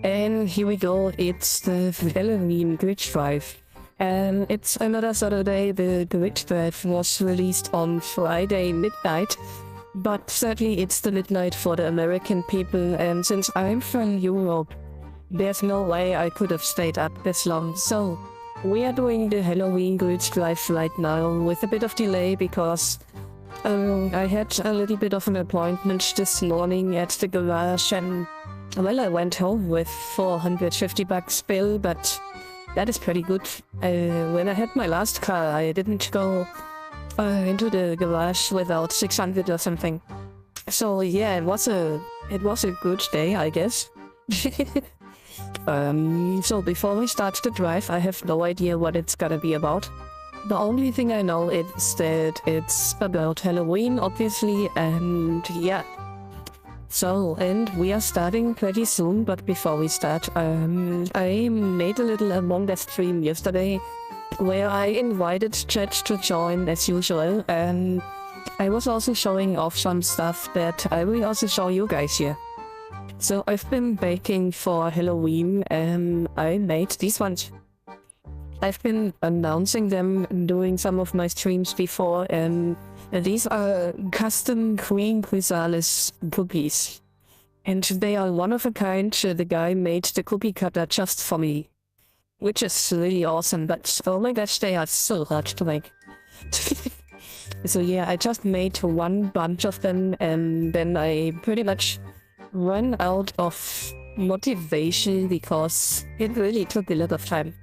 And here we go, it's the Halloween Glitch Drive. And it's another Saturday. The Glitch Drive was released on Friday midnight. But sadly it's the midnight for the American people, and since I'm from Europe, there's no way I could have stayed up this long. So we are doing the Halloween Glitch Drive right now with a bit of delay because I had a little bit of an appointment this morning at the garage, and well, I went home with 450 bucks bill, but that is pretty good. When I had my last car, I didn't go into the garage without 600 or something. So yeah, it was a good day, I guess. So before we start the drive, I have no idea what it's gonna be about. The only thing I know is that it's about Halloween, obviously, and yeah. So, and we are starting pretty soon, but before we start, I made a little Among Us stream yesterday, where I invited chat to join as usual, and I was also showing off some stuff that I will also show you guys here. So I've been baking for Halloween, and I made these ones. I've been announcing them during some of my streams before, and these are custom Queen Chrysalis cookies. And they are one of a kind. The guy made the cookie cutter just for me, which is really awesome, but oh my gosh, they are so hard to make. So yeah, I just made one bunch of them, and then I pretty much ran out of motivation because it really took a lot of time.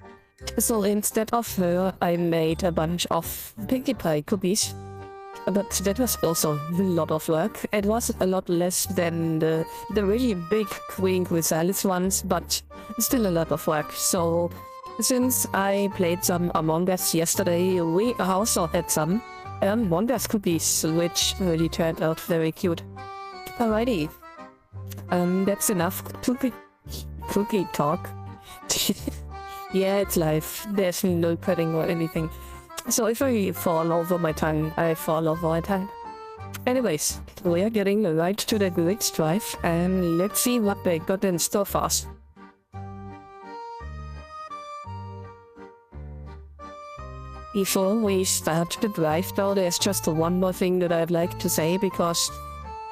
So instead of her, I made a bunch of Pinkie Pie cookies. But that was also a lot of work. It was a lot less than the really big Queen Chrysalis ones, but still a lot of work. So since I played some Among Us yesterday, we also had some Among Us cookies, which really turned out very cute. Alrighty. That's enough cookie talk. Yeah, it's live. There's no cutting or anything. So if I fall over my tongue, I fall over my tongue. Anyways, we are getting right to the Glitch Drive, and let's see what they got in store for us. Before we start the drive though, there's just one more thing that I'd like to say, because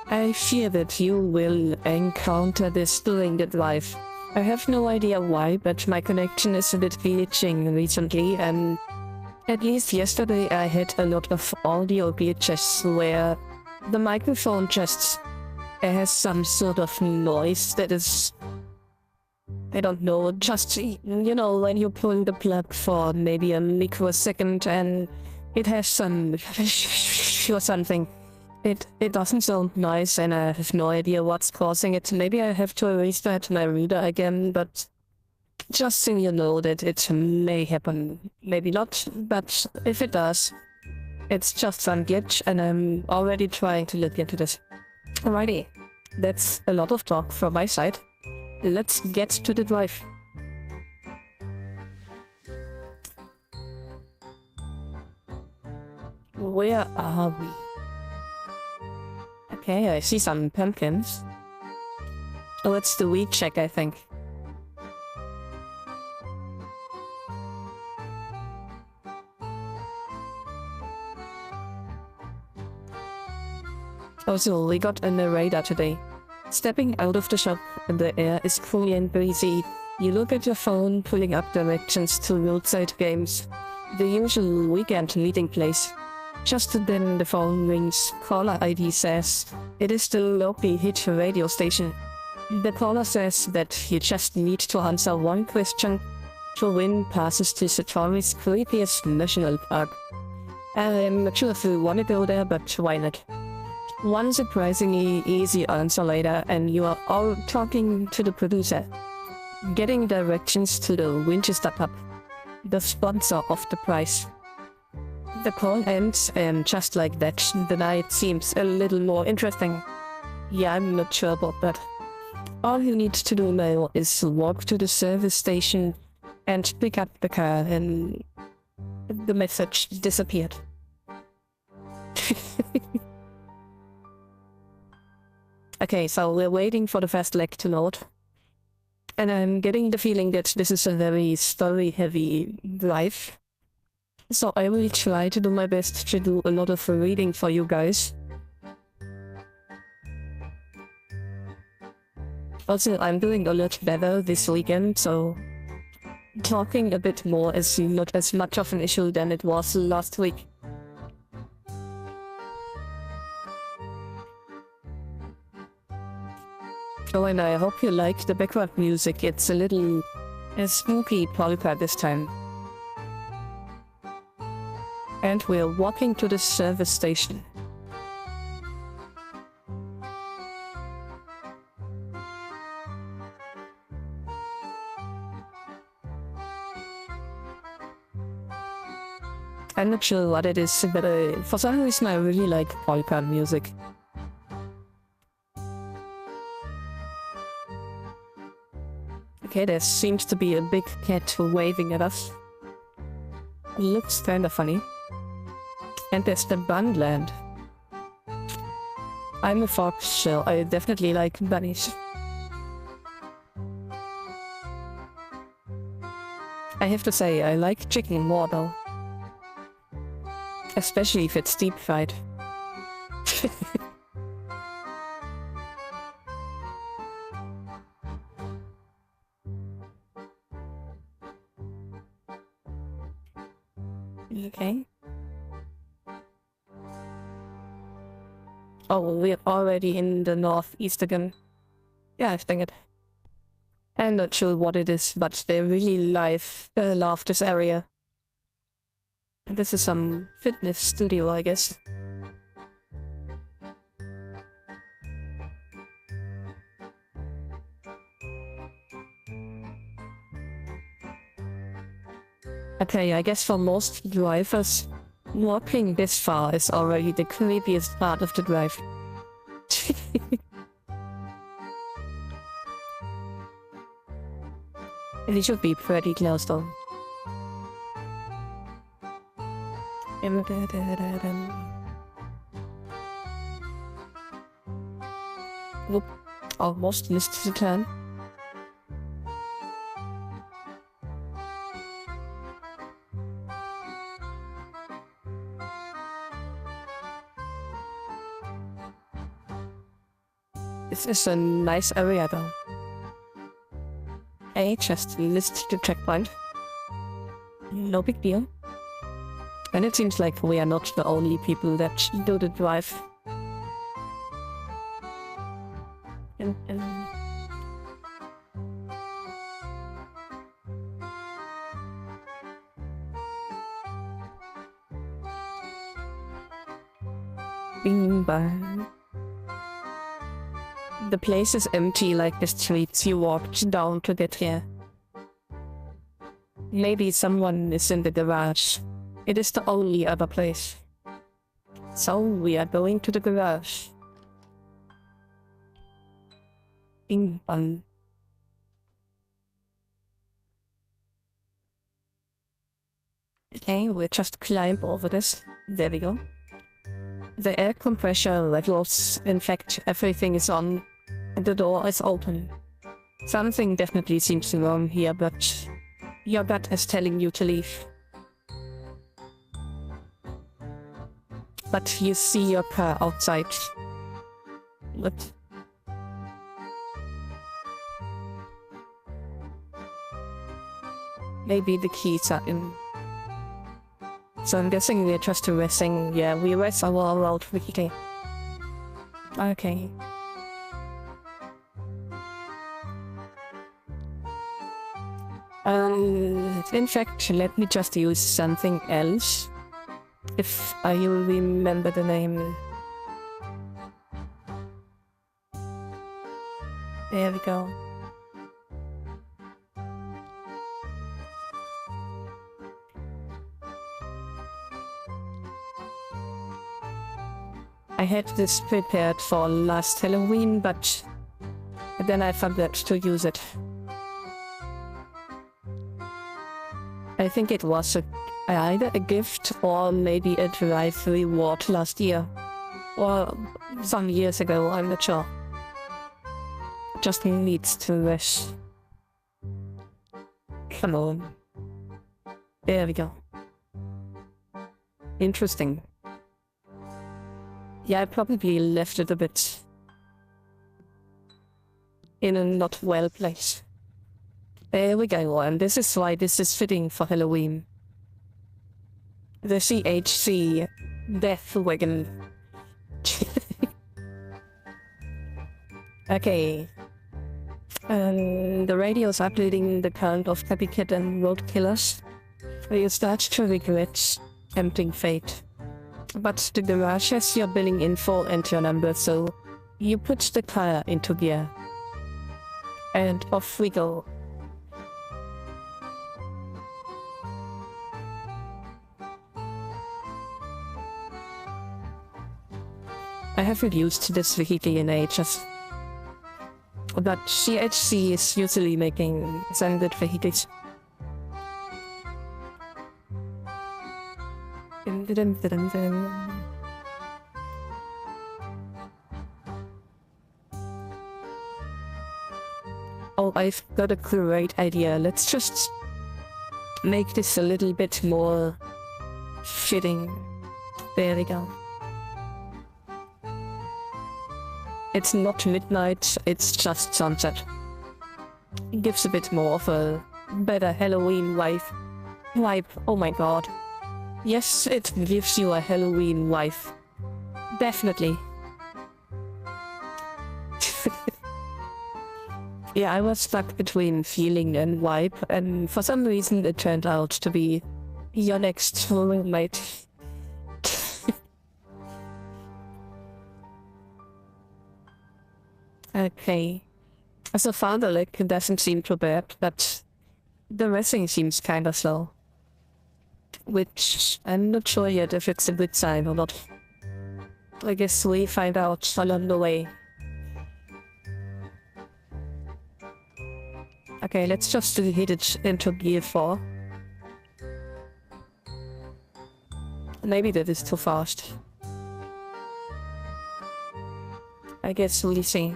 I fear that you will encounter this during the drive. I have no idea why, but my connection is a bit glitching recently, and at least yesterday I had a lot of audio glitches where the microphone just has some sort of noise that is, I don't know, just, you know, when you pull the plug for maybe a microsecond and it has some or something. It doesn't sound nice, and I have no idea what's causing it. Maybe I have to restart my reader again, but just so you know that it may happen. Maybe not, but if it does, it's just some glitch, and I'm already trying to look into this. Alrighty, that's a lot of talk from my side. Let's get to the drive. Where are we? Okay, I see some pumpkins. Oh, it's the weed check, I think. Also, we got a narrator today. Stepping out of the shop, and the air is cool and breezy. You look at your phone, pulling up directions to roadside games. The usual weekend meeting place. Just then the phone rings. Caller ID says it is the local hit radio station. The caller says that you just need to answer one question to win passes to Satori's creepiest national park. I'm not sure if you want to go there, but why not? One surprisingly easy answer later, and you are all talking to the producer. Getting directions to the Winchester pub, the sponsor of the prize. The call ends, and just like that, the night seems a little more interesting. Yeah, I'm not sure about that. All you need to do now is walk to the service station and pick up the car, and the message disappeared. Okay, so we're waiting for the fast leg to load. And I'm getting the feeling that this is a very story-heavy drive. So I will try to do my best to do a lot of reading for you guys. Also, I'm doing a lot better this weekend, so talking a bit more is not as much of an issue than it was last week. Oh, and I hope you like the background music. It's a little spooky polka this time. And we're walking to the service station. I'm not sure what it is, but for some reason I really like polka music. Okay, there seems to be a big cat waving at us. Looks kinda funny. And there's the Bunland. I'm a fox, so I definitely like bunnies. I have to say, I like chicken more though. Especially if it's deep fried. Okay. Oh, we're already in the northeast again. Yeah, dang it. I'm not sure what it is, but they really love this area. This is some fitness studio, I guess. Okay, I guess for most drivers, walking this far is already the creepiest part of the drive. It should be pretty close though. Whoop, almost missed the turn. This is a nice area though. I just missed the checkpoint. No big deal. And it seems like we are not the only people that do the drive. Bing bang. The place is empty like the streets you walked down to get here. Maybe someone is in the garage. It is the only other place. So we are going to the garage. Bing bang. Okay, we'll just climb over this. There we go. The air compressor levels, in fact, everything is on. And the door is open. Something definitely seems wrong here, but your gut is telling you to leave. But you see your car outside. What? Maybe the keys are in. So I'm guessing we're just resting. Yeah, we rest our road weekly. Okay. In fact, let me just use something else. If I remember the name. There we go. I had this prepared for last Halloween, but then I forgot to use it. I think it was either a gift or maybe a drive reward last year. Or some years ago, I'm not sure. Just needs to rest. Come on. There we go. Interesting. Yeah, I probably left it a bit in a not well place. There we go, and this is why this is fitting for Halloween. The CHC Death Wagon. Okay. The radio's updating the count of copycat and road killers. You start to regret tempting fate. But the garage has your billing info and your number, so you put the car into gear. And off we go. I haven't used this vehicle in ages. But CHC is usually making some good vehicles. Oh, I've got a great idea. Let's just make this a little bit more fitting. There we go. It's not midnight, it's just sunset. It gives a bit more of a better Halloween vibe. Oh my god. Yes, it gives you a Halloween vibe. Definitely. Yeah, I was stuck between feeling and vibe, and for some reason it turned out to be your next roommate. Okay. So far the leg doesn't seem too bad, but the racing seems kinda slow. Which I'm not sure yet if it's a good sign or not. I guess we find out along the way. Okay, let's just hit it into gear 4. Maybe that is too fast. I guess we'll see.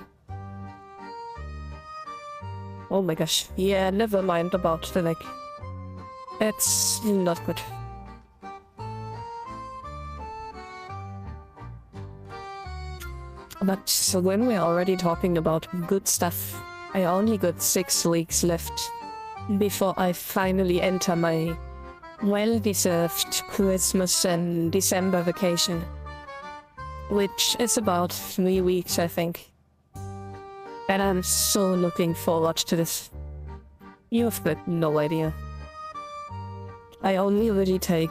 Oh my gosh. Yeah, never mind about the leg. It's not good. But so when we're already talking about good stuff, I only got 6 weeks left before I finally enter my well-deserved Christmas and December vacation. Which is about 3 weeks, I think. And I'm so looking forward to this. You've got no idea. I only really take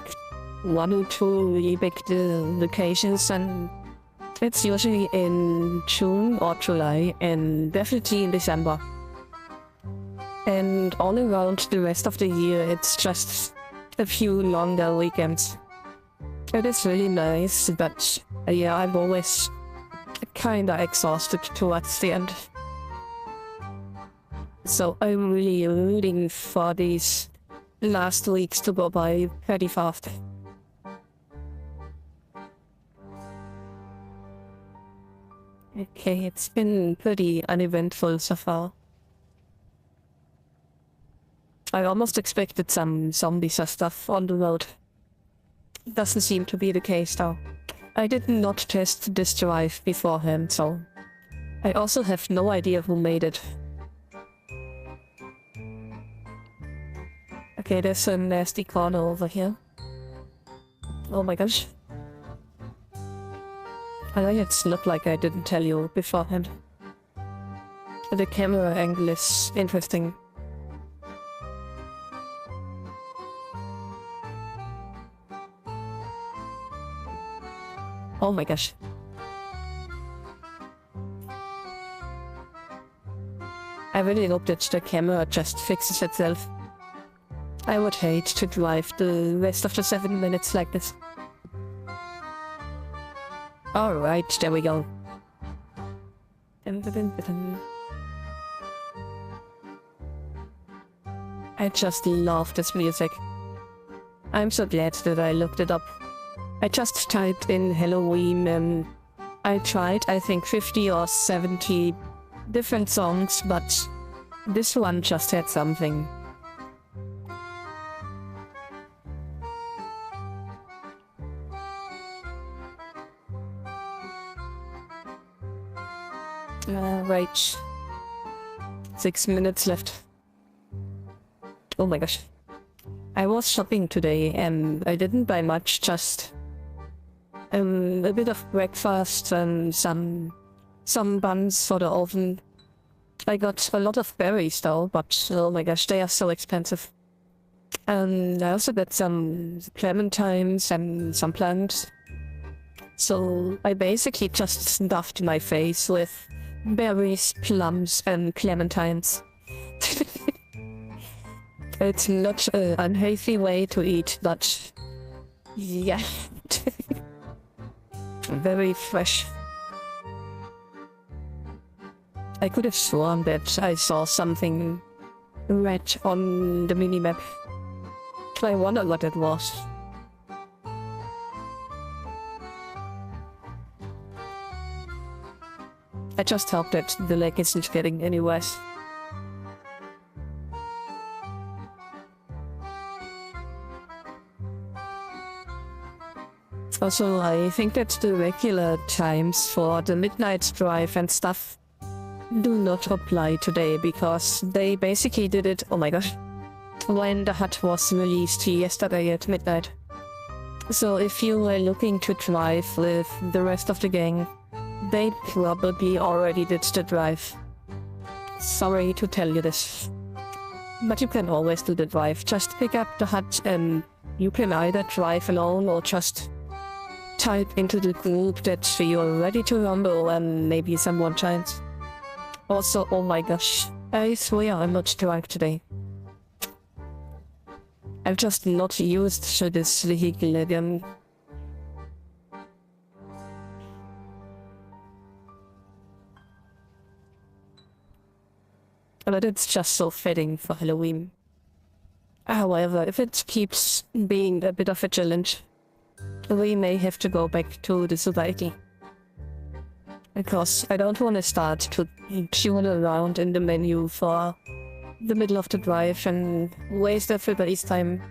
1 or 2 really big vacations, and it's usually in June or July, and definitely in December. And all around the rest of the year, it's just a few longer weekends. It is really nice, but yeah, I'm always kinda exhausted towards the end. So I'm really rooting for these last weeks to go by pretty fast. Okay, it's been pretty uneventful so far. I almost expected some zombies or stuff on the road. Doesn't seem to be the case though. I did not test this drive beforehand, so I also have no idea who made it. Okay, there's a nasty corner over here. Oh my gosh. I think it's not like I didn't tell you beforehand. The camera angle is interesting. Oh my gosh. I really hope that the camera just fixes itself. I would hate to drive the rest of the 7 minutes like this. Alright, there we go. I just love this music. I'm so glad that I looked it up. I just typed in Halloween and I tried, I think, 50 or 70 different songs, but this one just had something. Right. 6 minutes left. Oh my gosh. I was shopping today and I didn't buy much, just a bit of breakfast and some buns for the oven. I got a lot of berries though, but oh my gosh, they are so expensive. And I also got some clementines and some plants. So I basically just stuffed my face with berries, plums, and clementines. It's not an unhealthy way to eat, but yeah. Very fresh. I could have sworn that I saw something red on the minimap. I wonder what it was. I just hope that the lake isn't getting any worse. Also, I think that the regular times for the midnight drive and stuff do not apply today because they basically did it, oh my gosh, when the hut was released yesterday at midnight. So if you were looking to drive with the rest of the gang, they probably already did the drive. Sorry to tell you this. But you can always do the drive. Just pick up the hut and you can either drive alone or just type into the group that you're ready to rumble and maybe someone joins. Also, oh my gosh, I swear I'm not drunk today. I've just not used this vehicle again. But it's just so fitting for Halloween. However, if it keeps being a bit of a challenge, we may have to go back to the society. Because I don't want to start to tune around in the menu for the middle of the drive and waste everybody's time.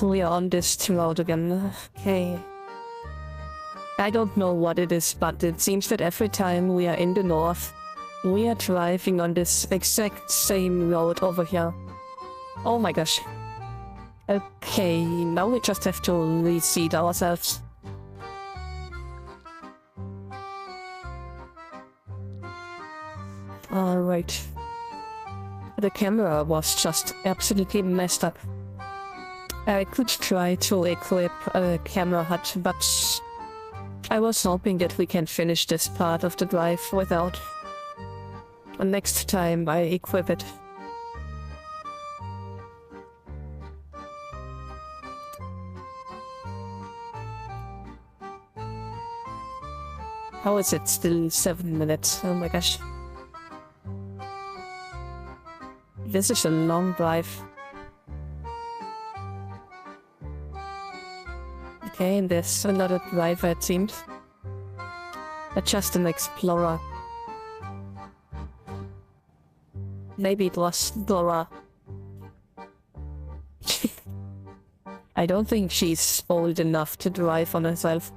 We are on this road again. Okay. I don't know what it is, but it seems that every time we are in the north, we are driving on this exact same road over here. Oh my gosh. Okay, now we just have to reseat ourselves. Alright. The camera was just absolutely messed up. I could try to equip a camera hut, but I was hoping that we can finish this part of the drive without. Next time I equip it. How is it still 7 minutes? Oh my gosh. This is a long drive. Okay, and there's another driver it seems. But just an explorer. Maybe it was Dora. I don't think she's old enough to drive on herself.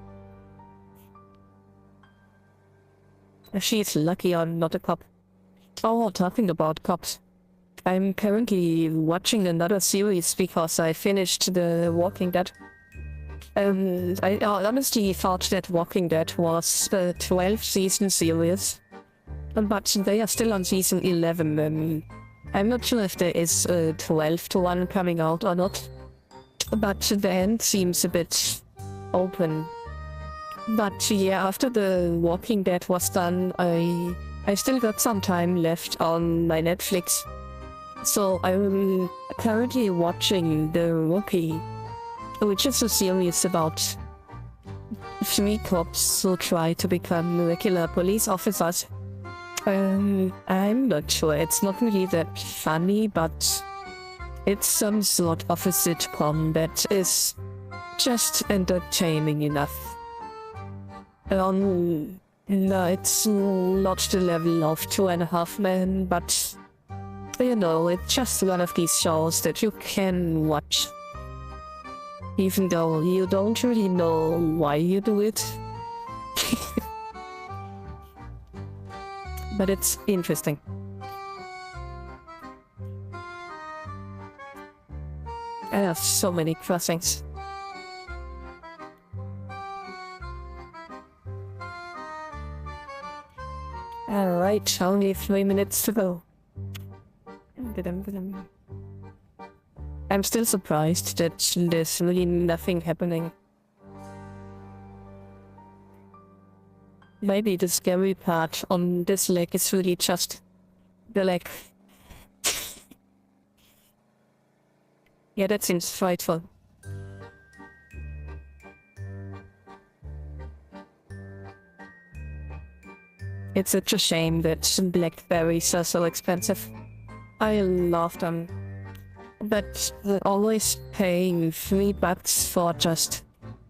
She's lucky I'm not a cop. Oh, talking about cops. I'm currently watching another series because I finished The Walking Dead. I honestly thought that Walking Dead was a 12-season series. But they are still on season 11. I'm not sure if there is a 12th one coming out or not. But the end seems a bit open. But yeah, after The Walking Dead was done, I still got some time left on my Netflix. So I'm currently watching The Rookie, which is a series about 3 cops who try to become regular police officers. I'm not sure, it's not really that funny, but it's some sort of a sitcom that is just entertaining enough. No, it's not the level of 2.5 Men, but you know, it's just one of these shows that you can watch. Even though you don't really know why you do it. But it's interesting. I have so many crossings. Alright, only 3 minutes to go. I'm still surprised that there's really nothing happening. Maybe the scary part on this leg is really just the leg. Yeah, that seems frightful. It's such a shame that blackberries are so expensive. I love them. But they're always paying $3 for just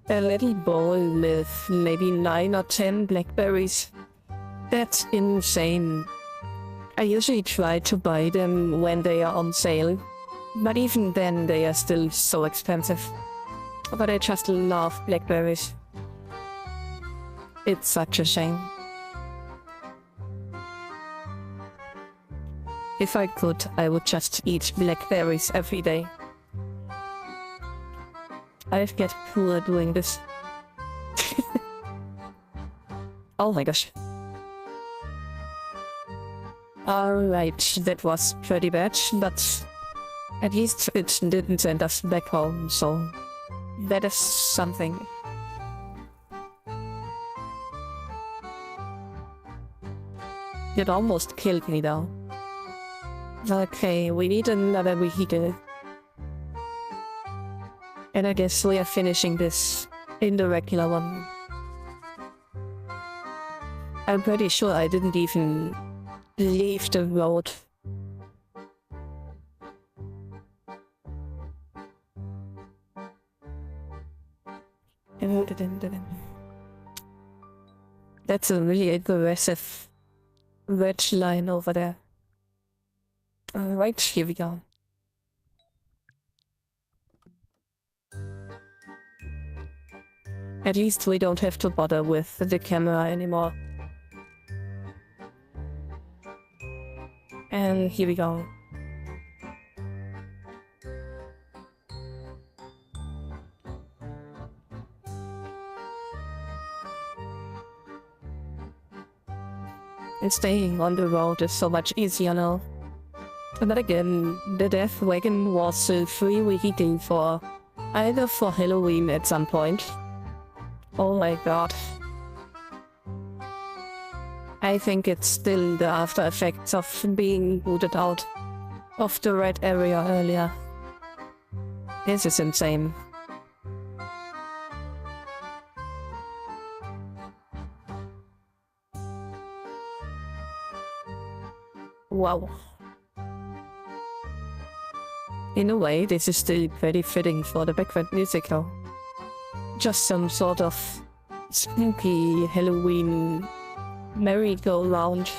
a little bowl with maybe 9 or 10 blackberries. That's insane. I usually try to buy them when they are on sale, but even then they are still so expensive. But I just love blackberries. It's such a shame. If I could, I would just eat blackberries every day. I'd get poor doing this. Oh my gosh. Alright, that was pretty bad, but at least it didn't send us back home, so that is something. It almost killed me though. Okay, we need another vehicle. And I guess we are finishing this in the regular one. I'm pretty sure I didn't even leave the road. That's a really aggressive red line over there. Alright, here we go. At least we don't have to bother with the camera anymore. And here we go. And staying on the road is so much easier now. But again, the Death Wagon was a free vehicle for either for Halloween at some point. Oh my god. I think it's still the after effects of being booted out of the red area earlier. This is insane. Wow. In a way, this is still pretty fitting for the background music though. Just some sort of spooky Halloween merry-go-round.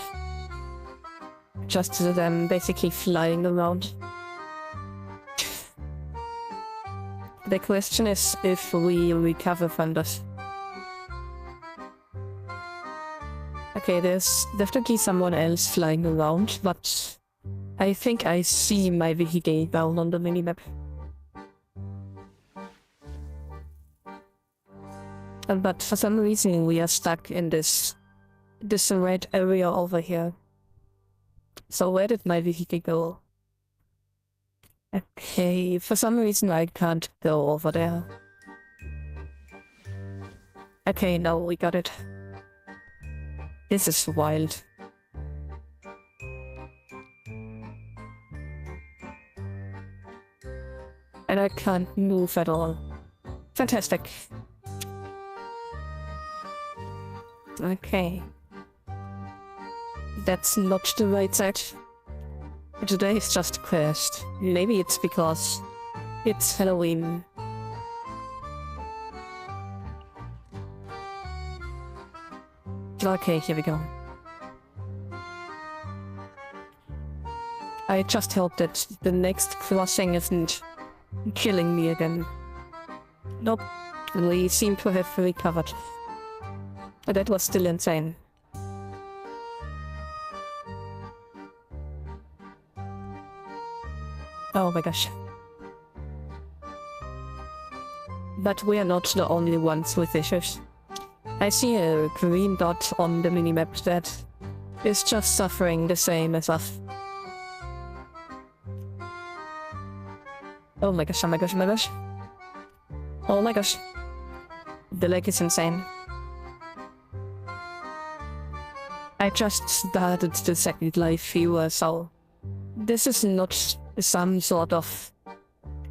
Just them basically flying around. The question is if we recover from this. Okay, there's definitely someone else flying around, but I think I see my vehicle down on the minimap. But for some reason we are stuck in this red area over here. So where did my vehicle go? Okay, for some reason I can't go over there. Okay, now we got it. This is wild. And I can't move at all. Fantastic. Okay. That's not the right side. Today is just cursed. Maybe it's because it's Halloween. Okay, here we go. I just hope that the next crossing isn't killing me again. Nope, we seem to have recovered. But that was still insane. Oh my gosh. But we are not the only ones with issues. I see a green dot on the minimap that is just suffering the same as us. Oh my gosh, oh my gosh, oh my gosh. Oh my gosh. The lag is insane. I just started the second live viewer, so this is not some sort of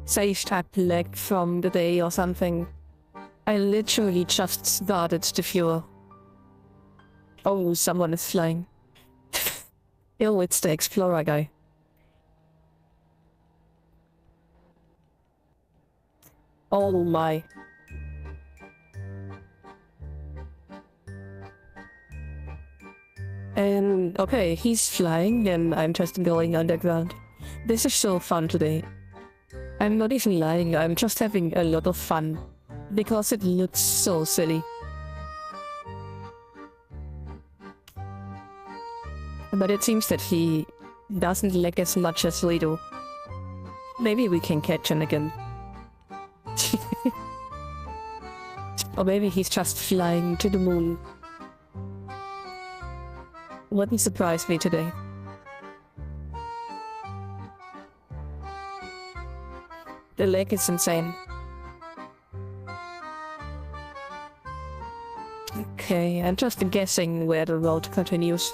save tab lag from the day or something. I literally just started the viewer. Oh, someone is flying. Oh, it's the explorer guy. Oh my. And okay, he's flying and I'm just going underground. This is so fun today. I'm not even lying, I'm just having a lot of fun. Because it looks so silly. But it seems that he doesn't lag as much as we do. Maybe we can catch him again. Or maybe he's just flying to the moon. Wouldn't surprise me today. The lag is insane. Okay, I'm just guessing where the road continues.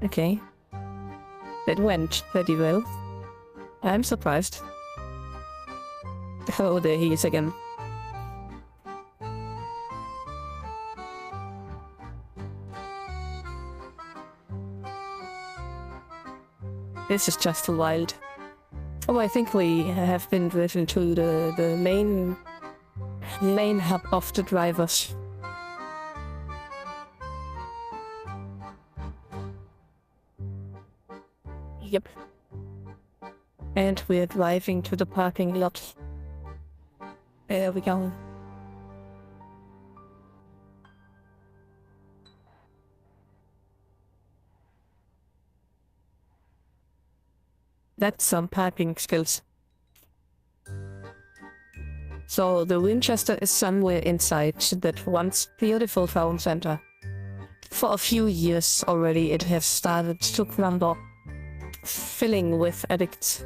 Okay. That went pretty well. I'm surprised. Oh, there he is again. This is just wild. Oh, I think we have been driven to the main hub of the drivers. Yep. And we're driving to the parking lot. There we go. That's some parking skills. So the Winchester is somewhere inside that once beautiful town center. For a few years already it has started to crumble, filling with addicts.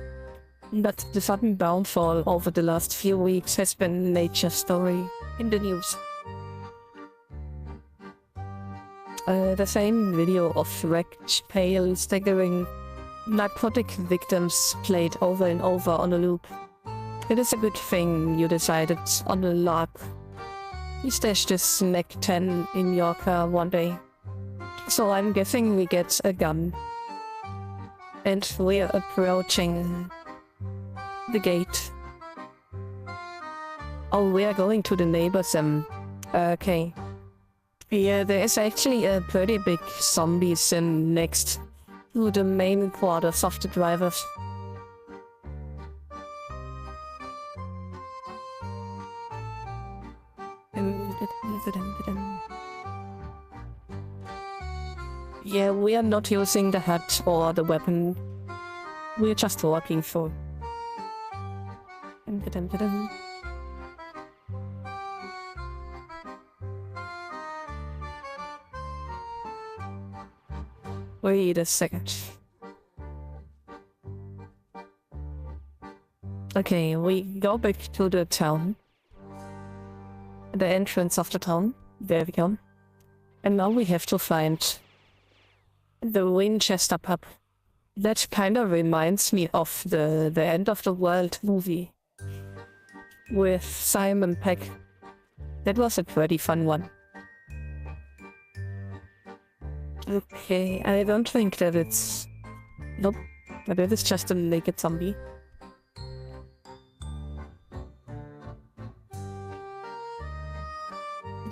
But the sudden downfall over the last few weeks has been a major story in the news. The same video of wrecked, pale, staggering narcotic victims played over and over on a loop. It is a good thing you decided on a lark. You stashed this Mac 10 in your car one day. So I'm guessing we get a gun. And we're approaching the gate. Oh, we are going to the neighbors. Okay. Yeah, there is actually a pretty big zombie sim next to the main quarters of the drivers. Yeah, we are not using the hat or the weapon. We're just walking through. Wait a second. Okay, we go back to the town. The entrance of the town. There we go. And now we have to find the Winchester pub. That kind of reminds me of the End of the World movie with Simon Pegg. That was a pretty fun one. Okay, I don't think that it's... Nope, but it is just a naked zombie.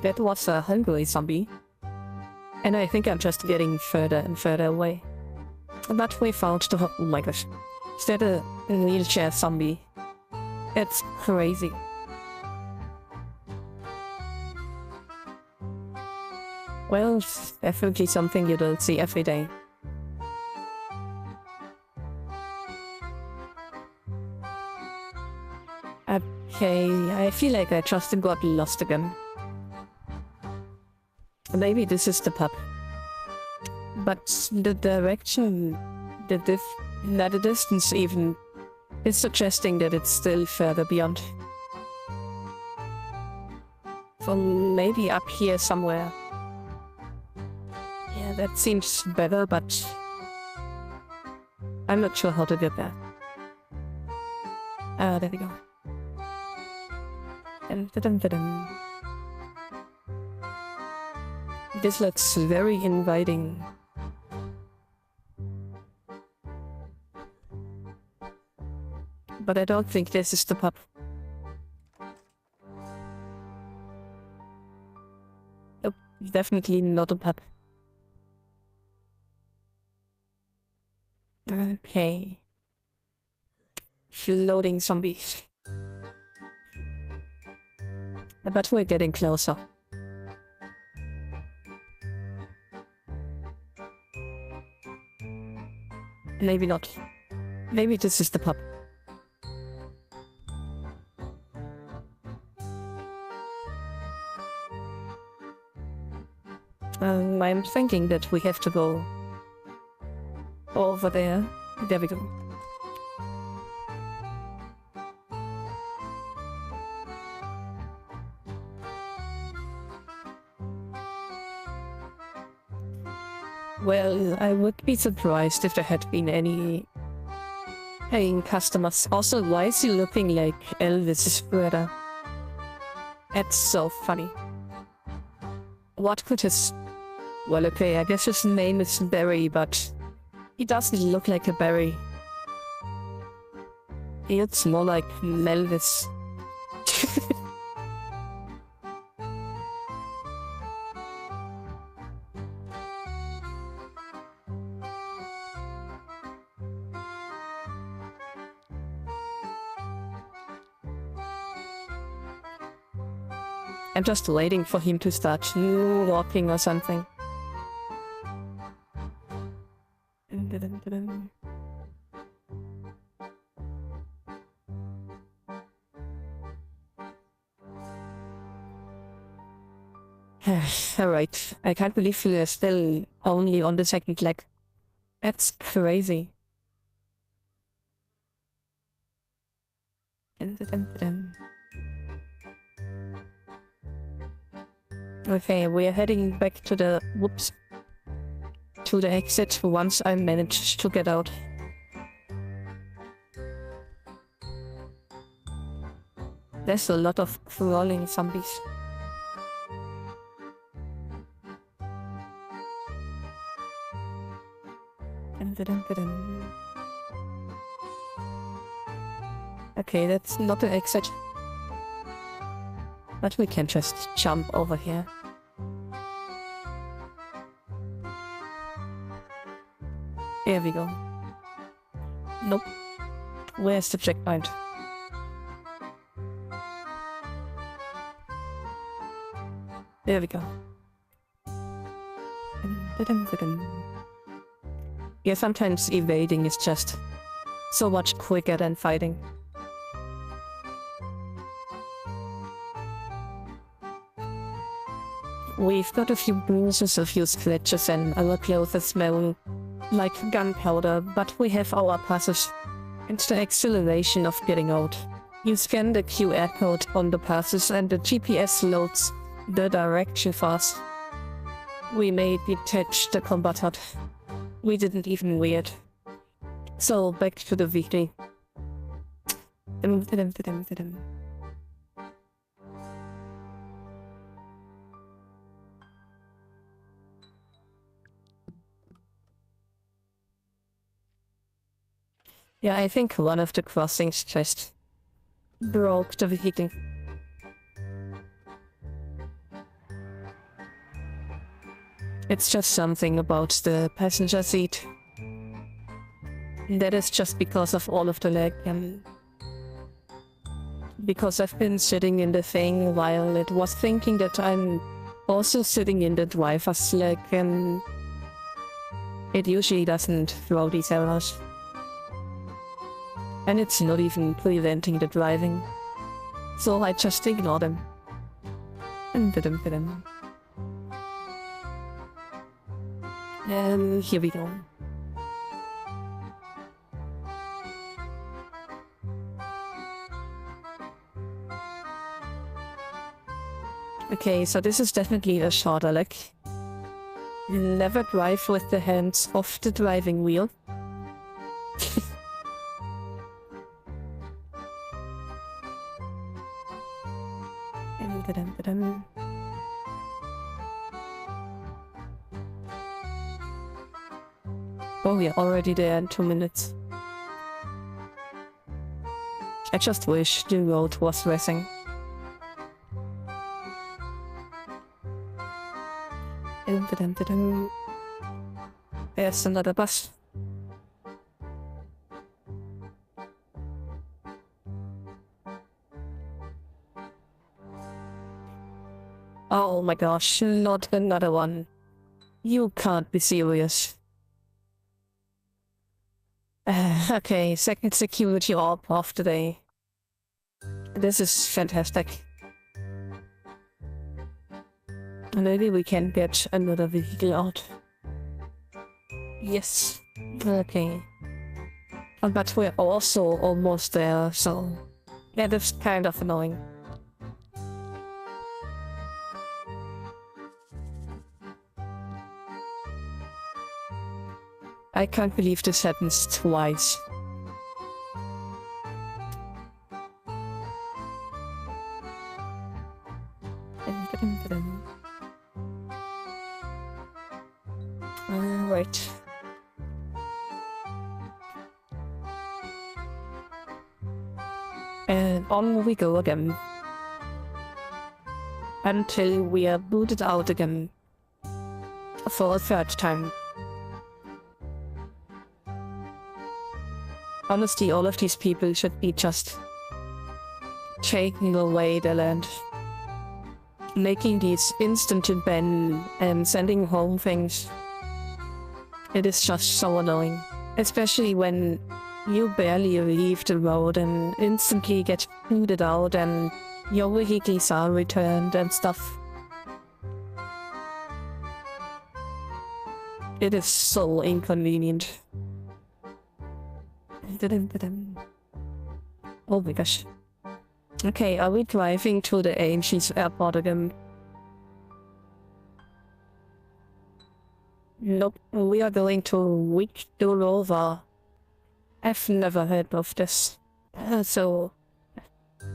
That was a hungry zombie. And I think I'm just getting further and further away. But we found the... Oh my gosh. Is that a wheelchair zombie? It's crazy. Well, it's definitely something you don't see every day. Okay, I feel like I just got lost again. Maybe this is the pub. But the direction, the distance even, is suggesting that it's still further beyond. So maybe up here somewhere. Yeah, that seems better, but I'm not sure how to get there. Ah, there we go. This looks very inviting. But I don't think this is the pub. Nope, definitely not a pub. Okay. Floating zombies. But we're getting closer. Maybe not. Maybe this is the pub. I'm thinking that we have to go over there. There we go. Well, I would be surprised if there had been any paying customers. Also, why is he looking like Elvis's brother? That's so funny. What could his... Well, okay, I guess his name is Barry, but he doesn't look like a berry. He looks more like Melvis. I'm just waiting for him to start walking or something. Alright, I can't believe we are still only on the second leg. That's crazy. Okay, we are heading back to the... whoops. To the exit once I managed to get out. There's a lot of crawling zombies. Okay, that's not the exit. But we can just jump over here. Here we go. Nope. Where's the checkpoint? There we go. Yeah, sometimes evading is just so much quicker than fighting. We've got a few bruises, a few scratches, and our clothes smell like gunpowder, but we have our passes. It's the exhilaration of getting out. You scan the QR code on the passes and the GPS loads the direction for us. We may detach the combat hut. We didn't even wear it. So back to the VD. Yeah, I think one of the crossings just broke the vehicle. It's just something about the passenger seat. That is just because of all of the lag and because I've been sitting in the thing while it was thinking that I'm also sitting in the driver's leg, and it usually doesn't throw these errors. And it's not even preventing the driving. So I just ignored him. And here we go. Okay, so this is definitely a shorter leg. Never drive with the hands off the driving wheel. Oh, we're already there in 2 minutes. I just wish the road was racing. There's another bus. Oh my gosh, not another one. You can't be serious. Okay, second security op of the day. This is fantastic. Maybe we can get another vehicle out. Yes. Okay. But we're also almost there, so that is kind of annoying. I can't believe this happens twice. Right. And on we go again. Until we are booted out again. For a third time. Honestly, all of these people should be just taking away their land. Making these instant to ban and sending home things. It is just so annoying. Especially when you barely leave the road and instantly get booted out and your vehicles are returned and stuff. It is so inconvenient. Oh my gosh. Okay, are we driving to the ancient airport again? Nope, we are going to Wiktorova. I've never heard of this. So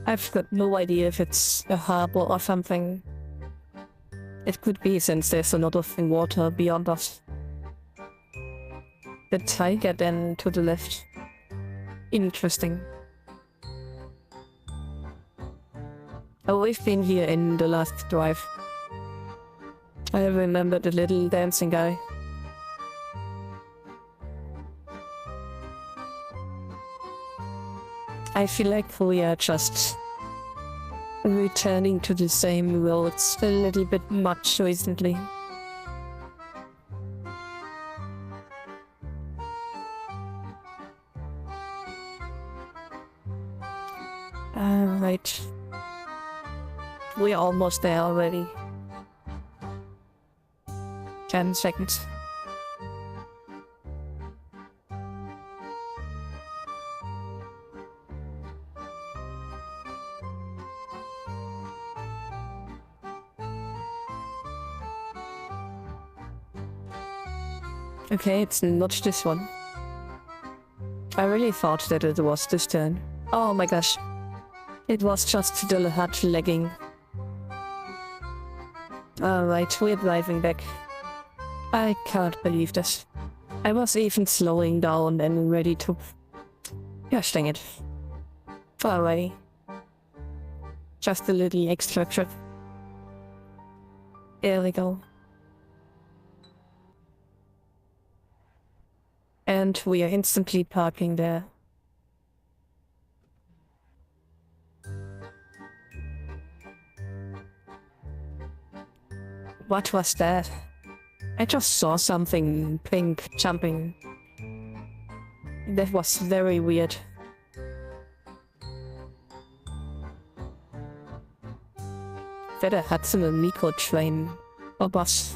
I've got no idea if it's a harbor or something. It could be since there's a lot of water beyond us. The tiger then to the left. Interesting. Oh, we've been here in the last drive. I remember the little dancing guy. I feel like we are just returning to the same roads a little bit much recently. Right. We're almost there already. 10 seconds. Okay, it's not this one. I really thought that it was this turn. Oh my gosh. It was just the hut lagging. Alright, we're driving back. I can't believe this. I was even slowing down and ready to... Gosh dang it. Alrighty. Just a little extra trip. There we go. And we are instantly parking there. What was that? I just saw something pink jumping. That was very weird. bet I had some micro train or bus.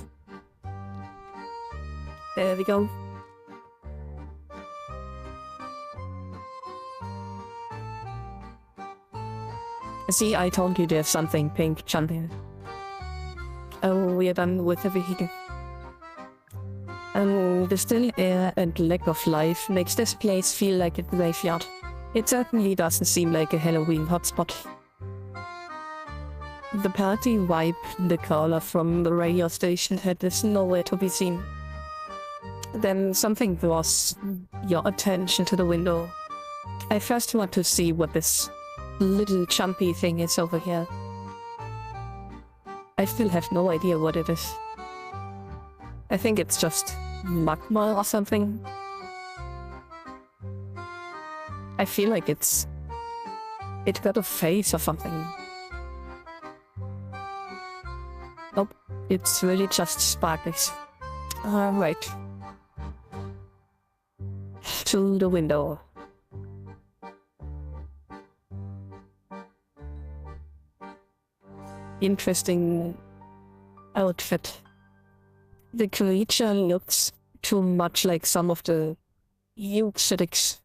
There we go. See, I told you there's something pink jumping. Oh, we are done with the vehicle. The still air and lack of life makes this place feel like a graveyard. It certainly doesn't seem like a Halloween hotspot. The party vibe, the caller from the radio station head is nowhere to be seen. Then something draws your attention to the window. I first want to see what this little jumpy thing is over here. I still have no idea what it is. I think it's just magma or something. I feel like it's got a face or something. Nope, it's really just sparkles. Alright. To the window. Interesting outfit. The creature looks too much like some of the Euxotics.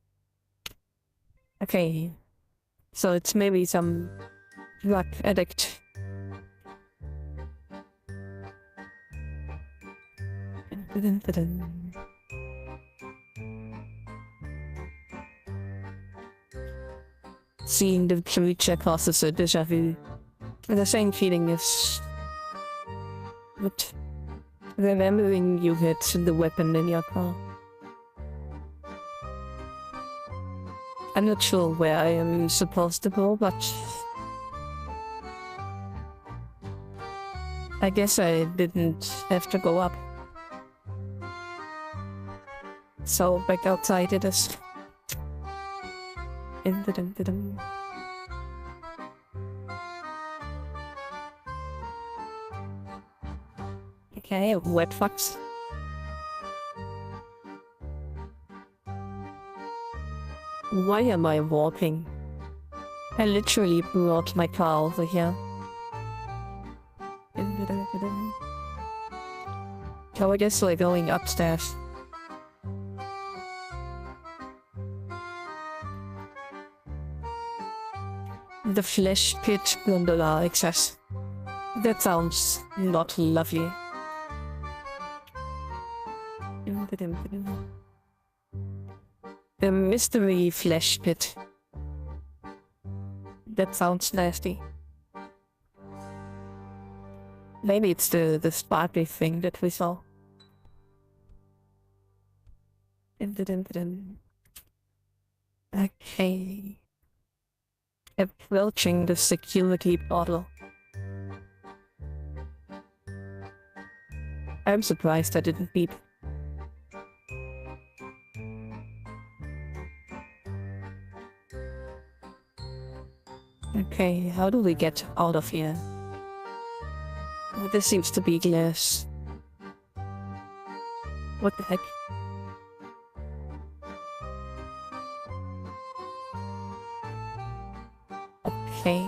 Okay, so it's maybe some drug addict. Seeing the creature causes a deja vu. The same feeling is... But remembering you hit the weapon in your car. I'm not sure where I am supposed to go, but... I guess I didn't have to go up. So back outside it is. Okay, wet fox. Why am I walking? I literally brought my car over here. So I guess we're going upstairs. The flesh pit gondola access. That sounds not lovely. The mystery flesh pit. That sounds nasty. Maybe it's the sparkly thing that we saw. Okay. Approaching the security portal. I'm surprised I didn't beep. Okay, how do we get out of here? Oh, this seems to be glass. What the heck? Okay.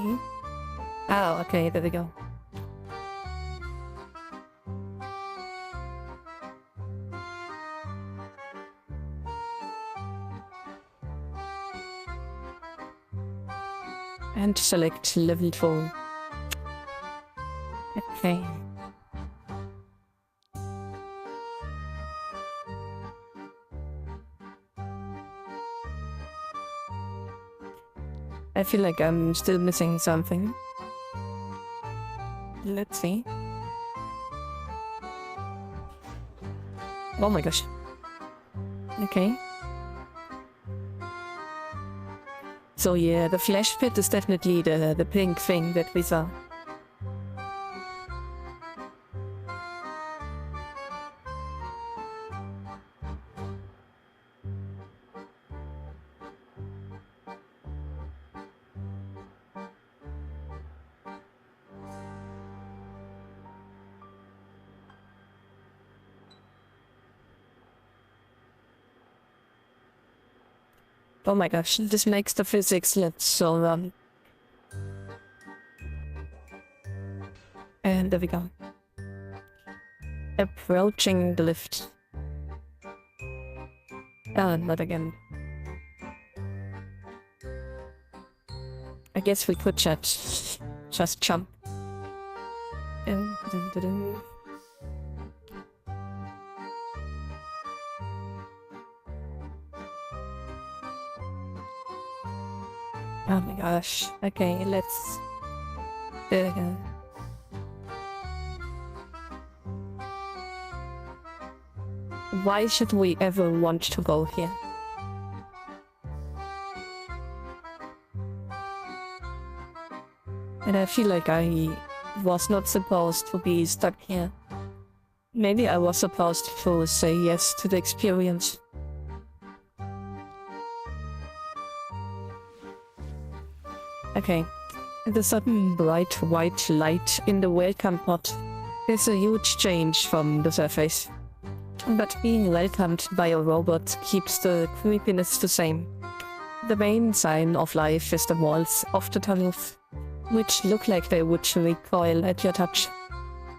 Oh, okay, there we go. And select level 4. Okay. I feel like I'm still missing something. Let's see. Oh my gosh. Okay. So yeah, the flesh pit is definitely the pink thing that we saw. Oh my gosh, this makes the physics look so there we go. Approaching the lift. Not again. I guess we could just jump. Oh my gosh. Okay, let's... There we go. Why should we ever want to go here? And I feel like I was not supposed to be stuck here. Maybe I was supposed to say yes to the experience. Okay. The sudden bright white light in the welcome pot is a huge change from the surface. But being welcomed by a robot keeps the creepiness the same. The main sign of life is the walls of the tunnels, which look like they would recoil at your touch.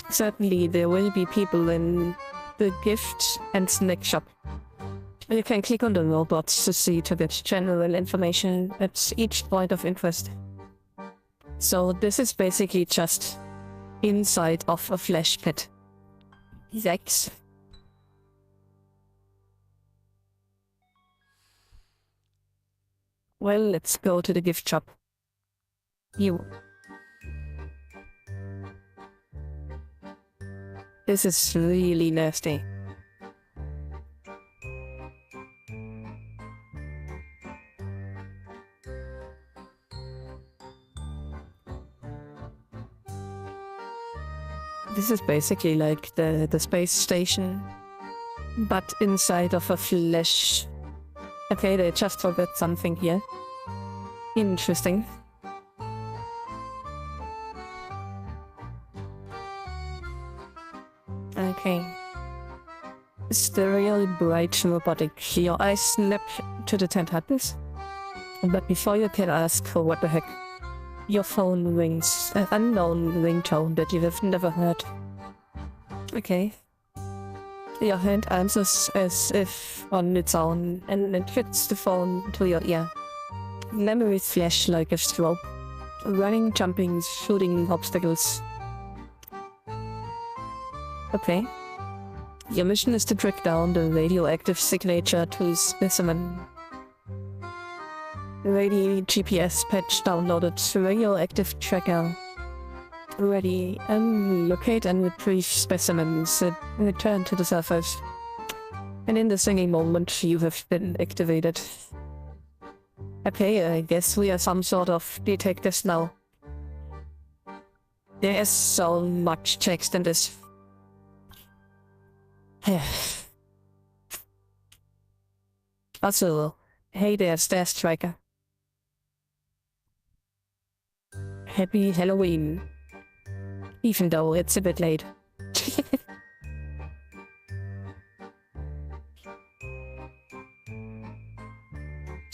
Certainly there will be people in the gift and snack shop. You can click on the robots to see to get general information at each point of interest. So this is basically just inside of a flesh pit. Yikes. Well, let's go to the gift shop. You. This is really nasty. This is basically like the space station, but inside of a flesh. Okay, they just forgot something here. Interesting. Okay. Stereo bright robotic. Your eyes snap to the tentacles. But before you can ask for what the heck, your phone rings. An unknown ringtone that you have never heard. Okay. Your hand answers as if on its own, and it fits the phone to your ear. Memories flash like a strobe. Running, jumping, shooting obstacles. Okay. Your mission is to track down the radioactive signature to a specimen. Ready, GPS patch downloaded, radioactive tracker. Ready, locate and retrieve specimens and return to the surface. And in the singing moment, you have been activated. Okay, I guess we are some sort of detectives now. There is so much text in this. Also, hey there, Star Striker. Happy Halloween. Even though it's a bit late.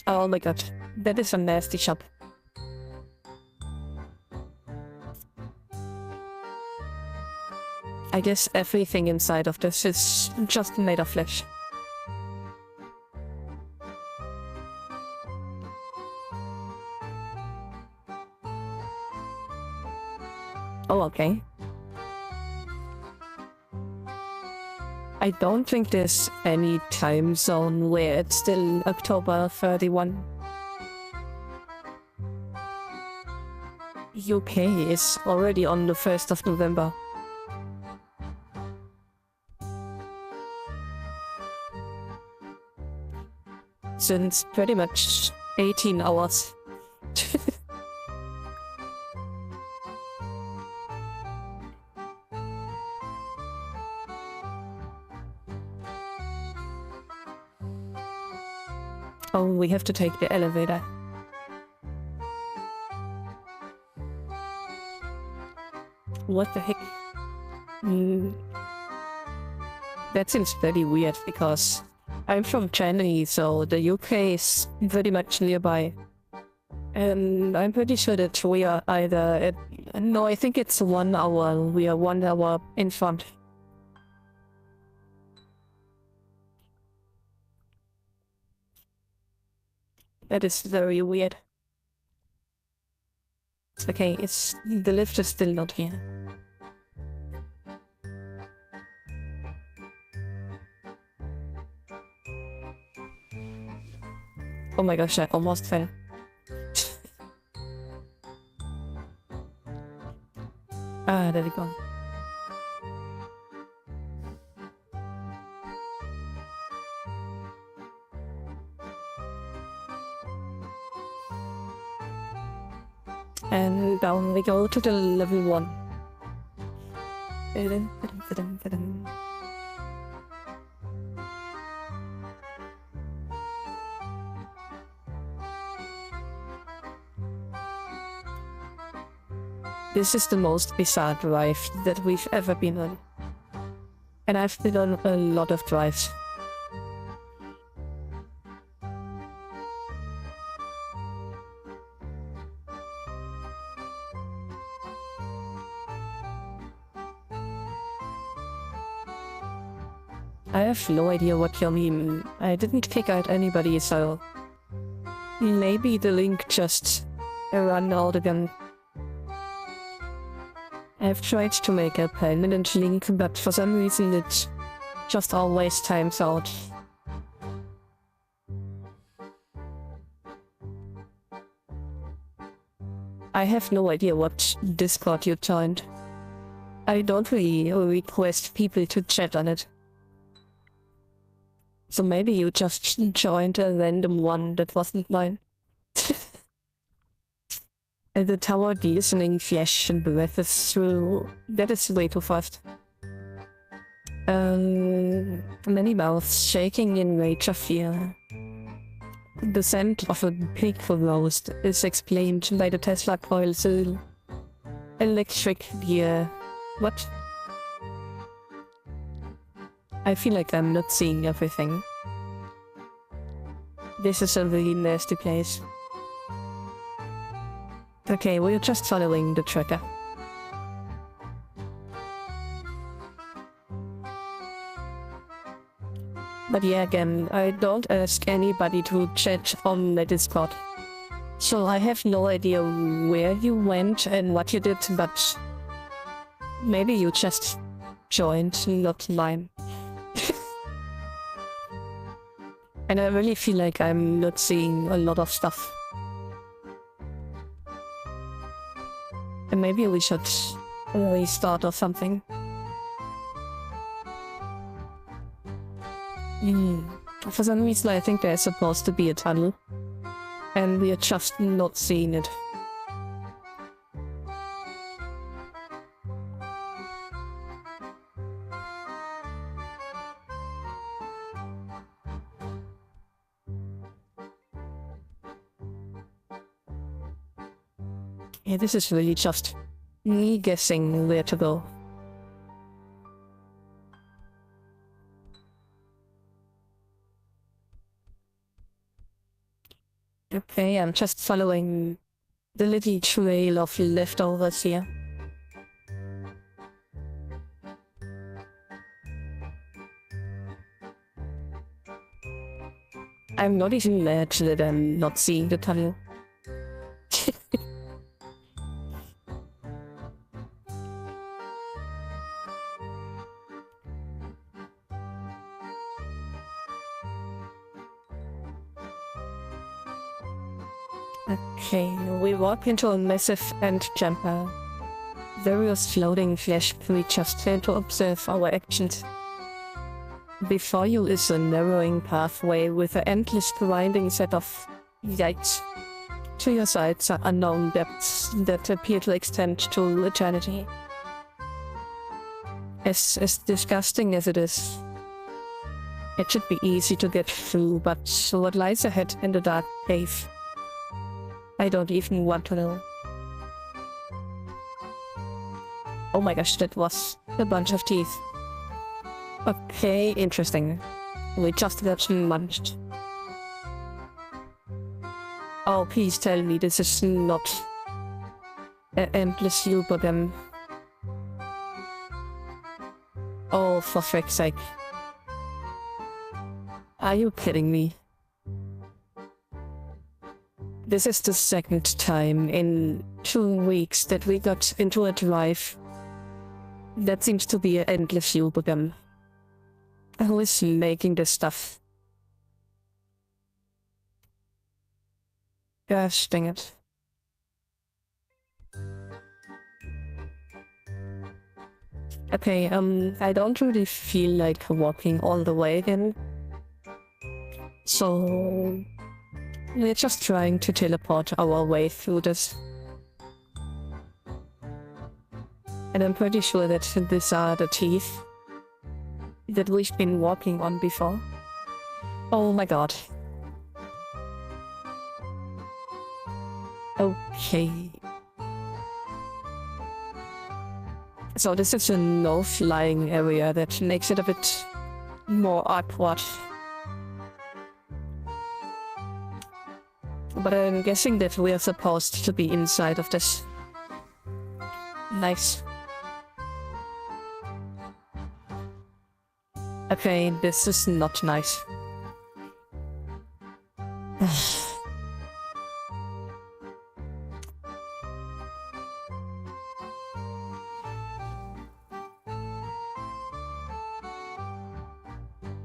Oh my god, that is a nasty shop. I guess everything inside of this is just made of flesh. Oh, okay. I don't think there's any time zone where it's still October 31. UK is already on the 1st of November. Since pretty much 18 hours. Oh, we have to take the elevator. What the heck? That seems very weird because I'm from China, so the UK is very much nearby. And I'm pretty sure that we are either at No, I think it's 1 hour. We are 1 hour in front. That is very weird. Okay, the lift is still not here. Oh my gosh, I almost fell. Ah, there we go. And down we go to the level 1. This is the most bizarre drive that we've ever been on. And I've been on a lot of drives. I have no idea what you mean. I didn't pick out anybody, so maybe the link just ran out again. I've tried to make a permanent link, but for some reason it just always times out. I have no idea what Discord you joined. I don't really request people to chat on it. So maybe you just joined a random one that wasn't mine. And the tower glistening flesh and breathes through. That is way too fast. Many mouths shaking in rage of fear. The scent of a pig roast is explained by the Tesla coil seal. Electric gear. What? I feel like I'm not seeing everything. This is a really nasty place. Okay, we're just following the tracker. But yeah, again, I don't ask anybody to chat on the Discord. So I have no idea where you went and what you did, but maybe you just joined, not mine. And I really feel like I'm not seeing a lot of stuff. And maybe we should restart or something. For some reason I think there's supposed to be a tunnel. And we are just not seeing it. Yeah, this is really just me guessing where to go. Okay, I'm just following the little trail of leftovers here. I'm not even mad that I'm not seeing the tunnel. Okay, we walk into a massive ant jumper. Various floating flesh creatures tend to observe our actions. Before you is a narrowing pathway with an endless grinding set of yikes. To your sides are unknown depths that appear to extend to eternity. As disgusting as it is, it should be easy to get through, but what lies ahead in the dark cave? I don't even want to know. Oh my gosh, that was a bunch of teeth. Okay, interesting. We just got munched. Oh, please tell me this is not endless loop again. Oh, for frick's sake. Are you kidding me? This is the second time in 2 weeks that we got into a drive. That seems to be an endless loop again. Who is making this stuff? Gosh dang it. Okay, I don't really feel like walking all the way again. So we're just trying to teleport our way through this. And I'm pretty sure that these are the teeth that we've been walking on before. Oh my god. Okay. So this is a no-flying area that makes it a bit more awkward. But I'm guessing that we are supposed to be inside of this. Nice. Okay, this is not nice.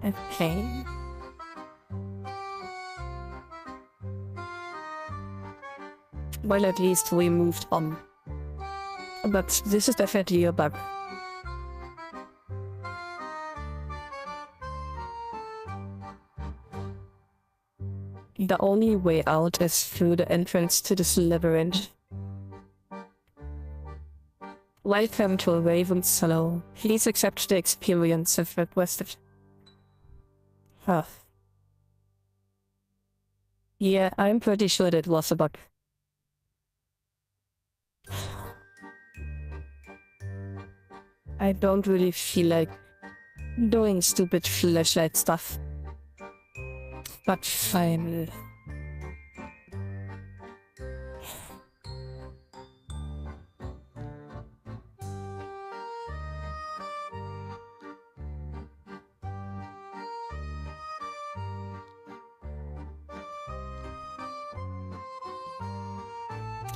Okay. Well, at least we moved on. But this is definitely a bug. The only way out is through the entrance to this labyrinth. Welcome to Raven's Hollow. Please accept the experience if requested. Huh. Yeah, I'm pretty sure that was a bug. I don't really feel like doing stupid flashlight stuff. But fine.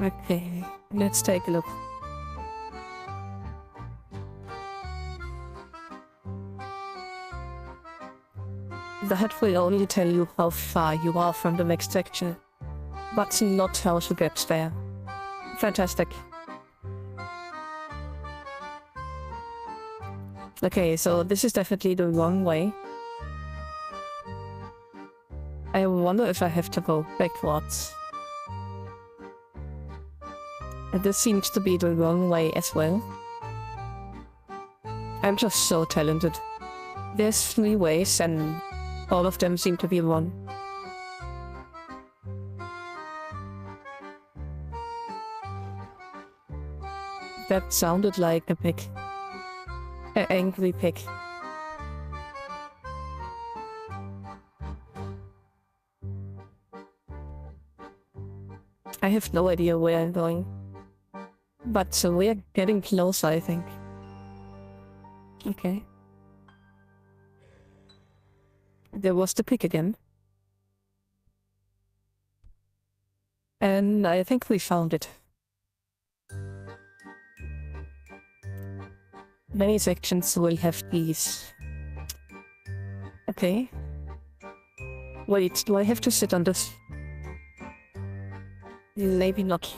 Okay, let's take a look. That will only tell you how far you are from the next section, but not how to get there. Fantastic. Okay, so this is definitely the wrong way. I wonder if I have to go backwards. And this seems to be the wrong way as well. I'm just so talented. There's 3 ways and all of them seem to be wrong. That sounded like a pig. An angry pig. I have no idea where I'm going. But we're getting close, I think. Okay. There was the pig again. And I think we found it. Many sections will have these. Okay. Wait, do I have to sit on this? Maybe not.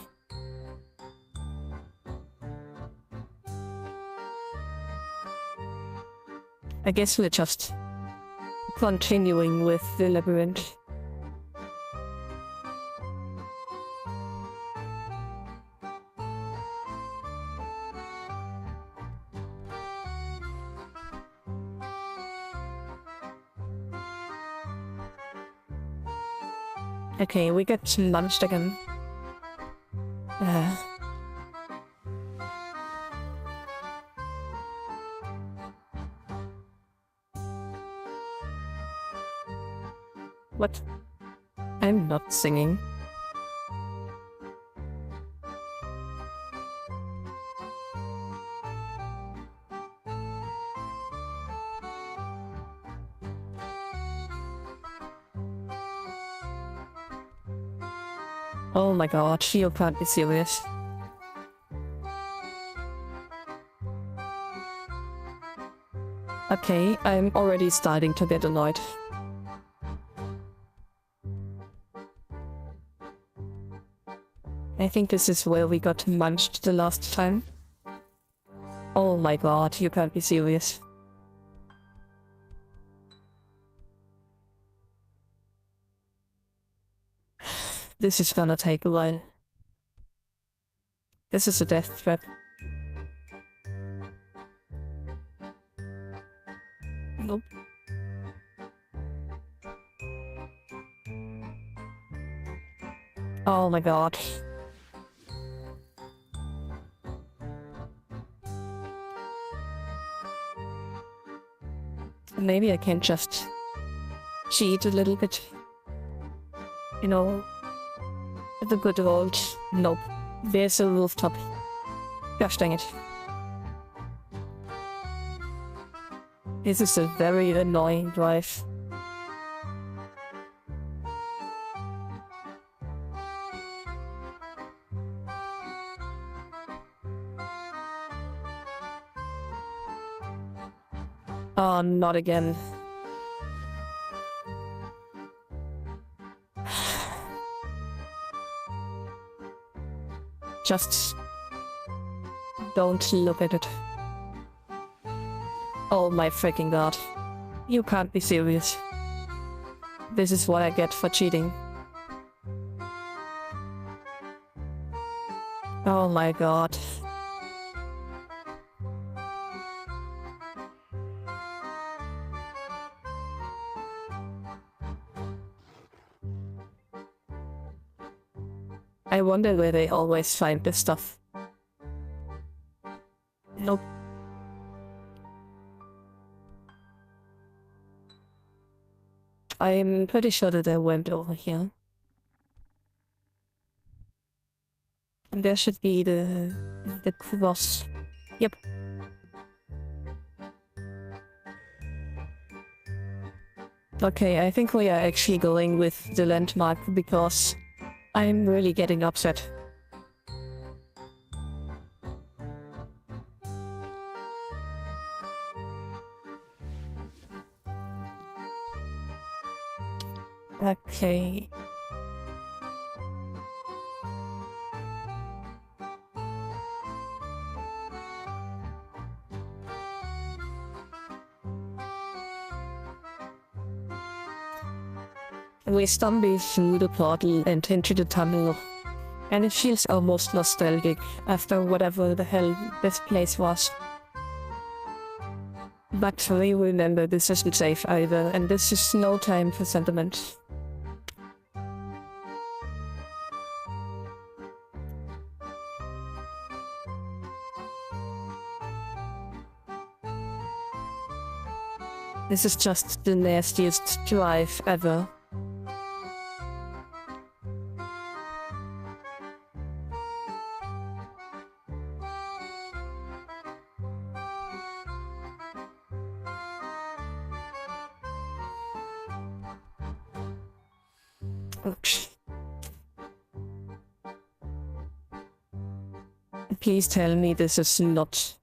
I guess we're just continuing with the labyrinth. Okay, we get launched again. What? I'm not singing. Oh my god, you can't be serious. Okay, I'm already starting to get annoyed. I think this is where we got munched the last time. Oh my god, you can't be serious. This is gonna take a while. This is a death trap. Nope. Oh my god. Maybe I can just cheat a little bit. You know, the good old... Nope. There's a rooftop. Gosh dang it. This is a very annoying drive. Oh, not again. Just don't look at it. Oh my freaking god. You can't be serious. This is what I get for cheating. Oh my god. I wonder where they always find this stuff. Nope. I'm pretty sure that I went over here. And there should be the cross. Yep. Okay, I think we are actually going with the landmark because I'm really getting upset. Okay. We stumble through the portal and into the tunnel, and it feels almost nostalgic after whatever the hell this place was. But we remember this isn't safe either, and this is no time for sentiment. This is just the nastiest drive ever. Oops. Please tell me this is not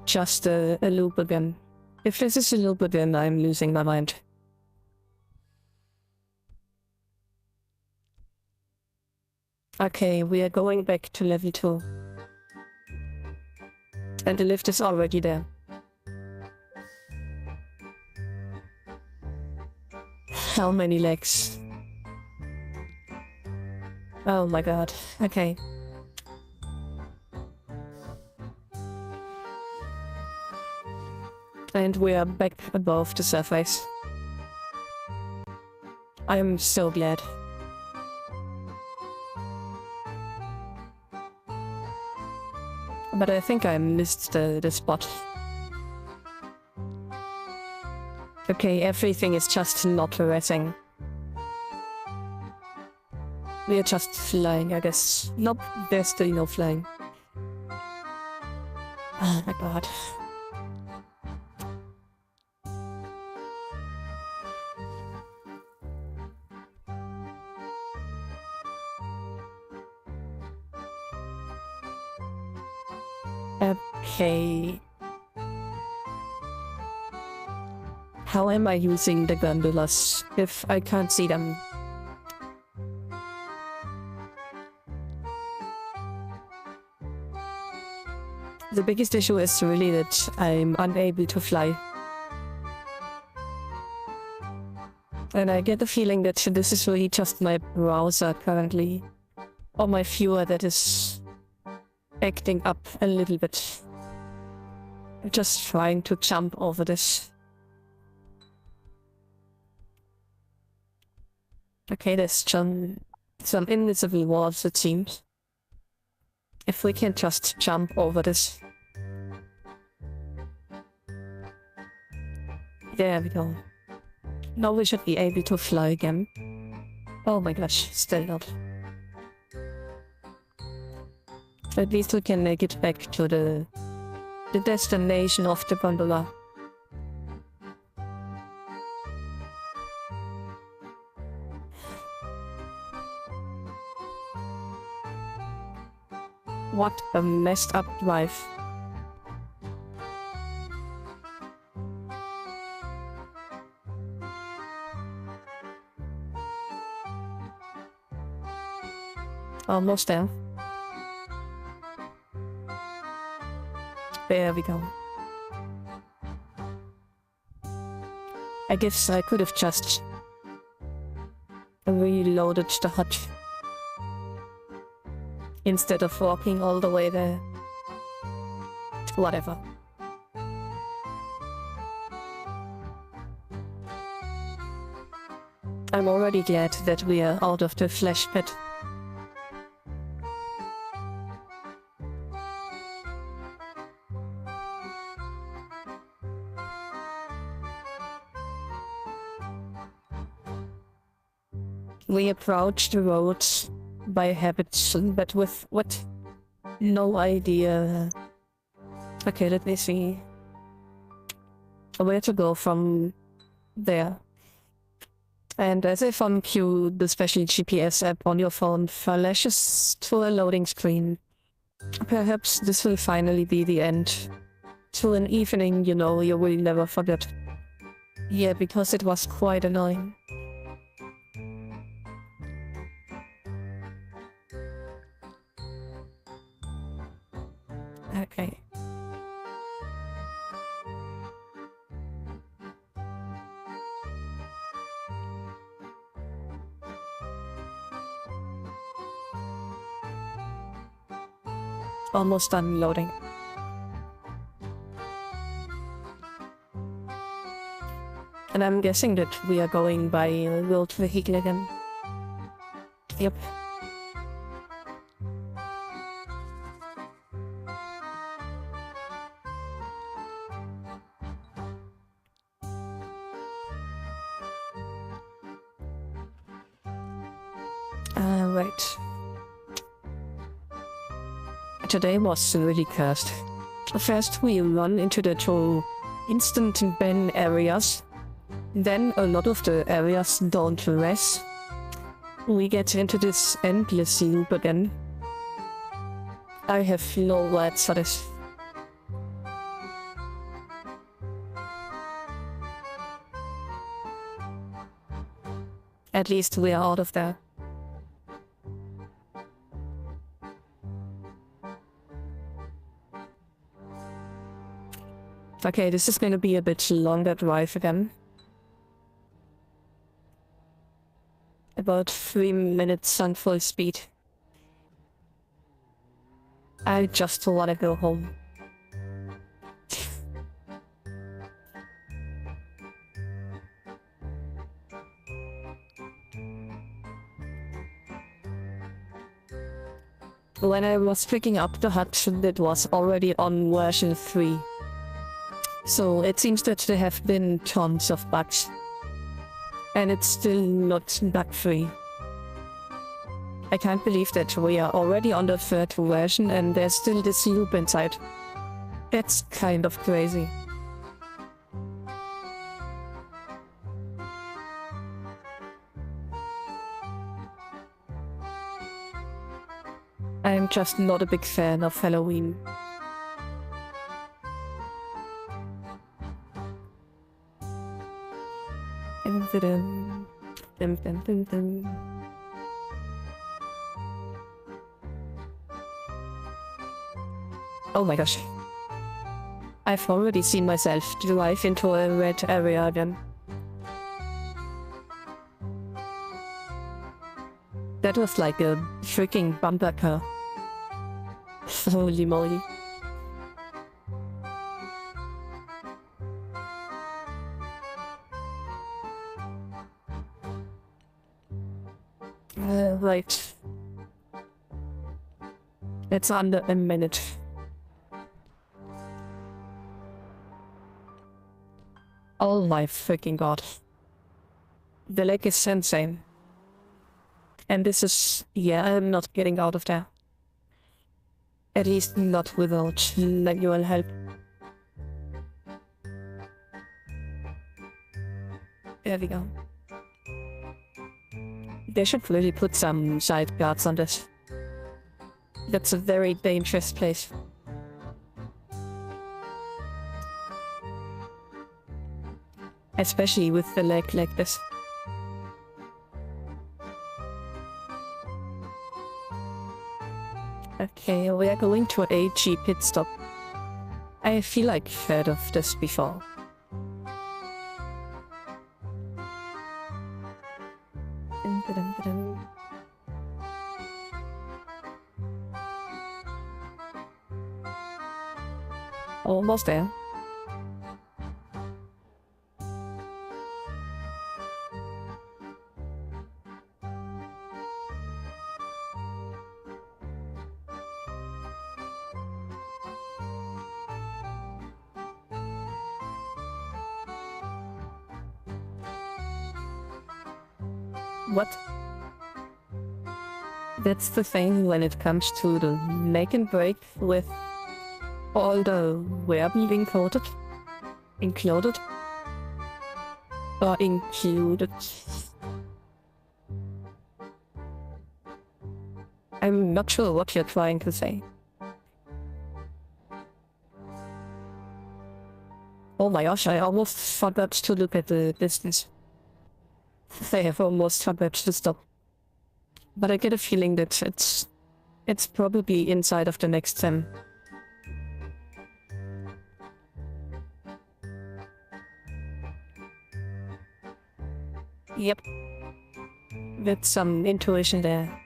just a loop again. If this is a loop again, I'm losing my mind. Okay, we are going back to level 2. And the lift is already there. How many legs? Oh my god. Okay. And we are back above the surface. I'm so glad. But I think I missed the spot. Okay, everything is just not harassing. We are just flying, I guess. Nope, there's still no flying. Oh my god. Okay. How am I using the gondolas if I can't see them? The biggest issue is really that I'm unable to fly. And I get the feeling that this is really just my browser currently, or my viewer that is acting up a little bit. I'm just trying to jump over this. Okay, there's some invisible walls, it seems. If we can just jump over this. There we go. Now we should be able to fly again. Oh my gosh, still not. At least we can make it back to the destination of the gondola. What a messed up drive. Almost there. There we go. I guess I could have just reloaded the hut instead of walking all the way there. Whatever. I'm already glad that we are out of the flesh pit. We approach the roads by habit, but with what? No idea. Okay, let me see where to go from there. And as if on cue, the special GPS app on your phone flashes to a loading screen. Perhaps this will finally be the end to an evening, you know, you will never forget. Yeah, because it was quite annoying. Okay. Almost done loading. And I'm guessing that we are going by a wheeled vehicle again. Yep. Right. Today was really cursed. First we run into the two instant ban areas. Then a lot of the areas don't rest. We get into this endless loop again. I have no words for this. At least we are out of there. Okay, this is gonna be a bit longer drive again. About 3 minutes on full speed. I just wanna go home. When I was picking up the hut, it was already on version 3. So it seems that there have been tons of bugs. And it's still not bug-free. I can't believe that we are already on the 3rd version and there's still this loop inside. That's kind of crazy. I'm just not a big fan of Halloween. Dun, dun, dun, dun, dun. Oh my gosh. I've already seen myself drive into a red area again. That was like a freaking bumper car. Holy moly. Right. It's under a minute. Oh my freaking god. The lake is insane. And this is... yeah, I'm not getting out of there. At least not without manual help. There we go. They should really put some side guards on this. That's a very dangerous place. Especially with the lake like this. Okay, we are going to an AG pit stop. I feel like I've heard of this before. Almost there. What? That's the thing when it comes to the make and break with all the weapon included. Included? Or included? I'm not sure what you're trying to say. Oh my gosh, I almost forgot to look at the distance. I have almost forgot to stop. But I get a feeling that it's probably inside of the next sim. Yep. That's some intuition there.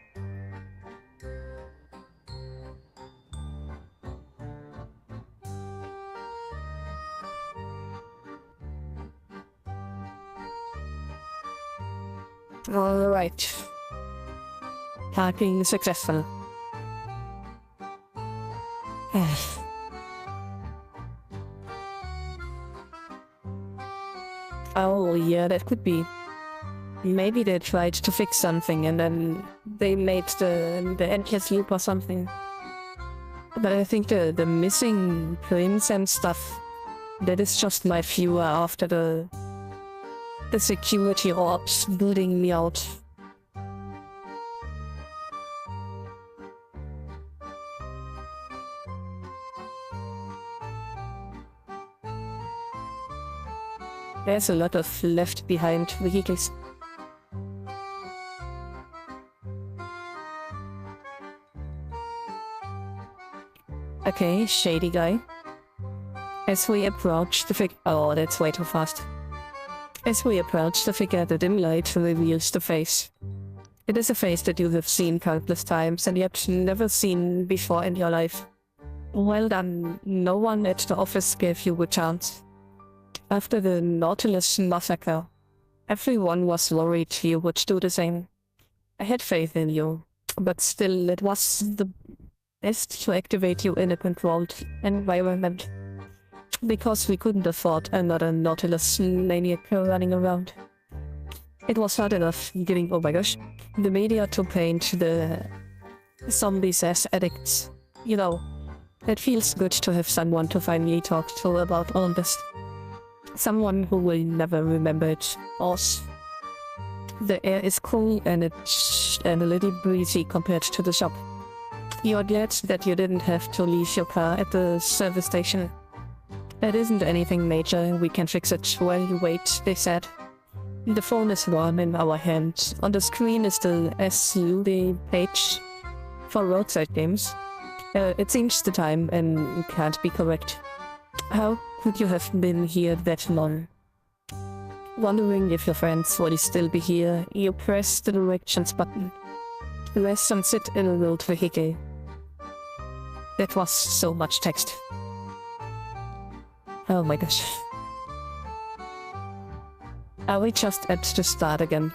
Alright. Parking successful. Oh yeah, that could be. Maybe they tried to fix something and then they made the endless loop or something. But I think the missing prints and stuff, that is just my viewer after the security orbs building me out. There's a lot of left behind vehicles. Okay, shady guy. As we approach the figure... oh, that's way too fast. As we approach the figure, the dim light reveals the face. It is a face that you have seen countless times and yet never seen before in your life. Well done, no one at the office gave you a chance. After the Nautilus massacre, everyone was worried you would do the same. I had faith in you, but still it was the best to activate you in a controlled environment. Because we couldn't afford another Nautilus maniac running around. It was hard enough giving, oh my gosh, the media to paint the zombies as addicts. You know, it feels good to have someone to finally talk to about all this. Someone who will never remember it. Us. The air is cool and it's a little breezy compared to the shop. You're glad that you didn't have to leave your car at the service station. That isn't anything major, we can fix it while you wait, they said. The phone is warm in our hand. On the screen is the Hyosube page for roadside games. It seems the time and can't be correct. How could you have been here that long? Wondering if your friends would still be here, you press the directions button. Rest and sit in a road vehicle. That was so much text. Oh my gosh. Are we just at the start again?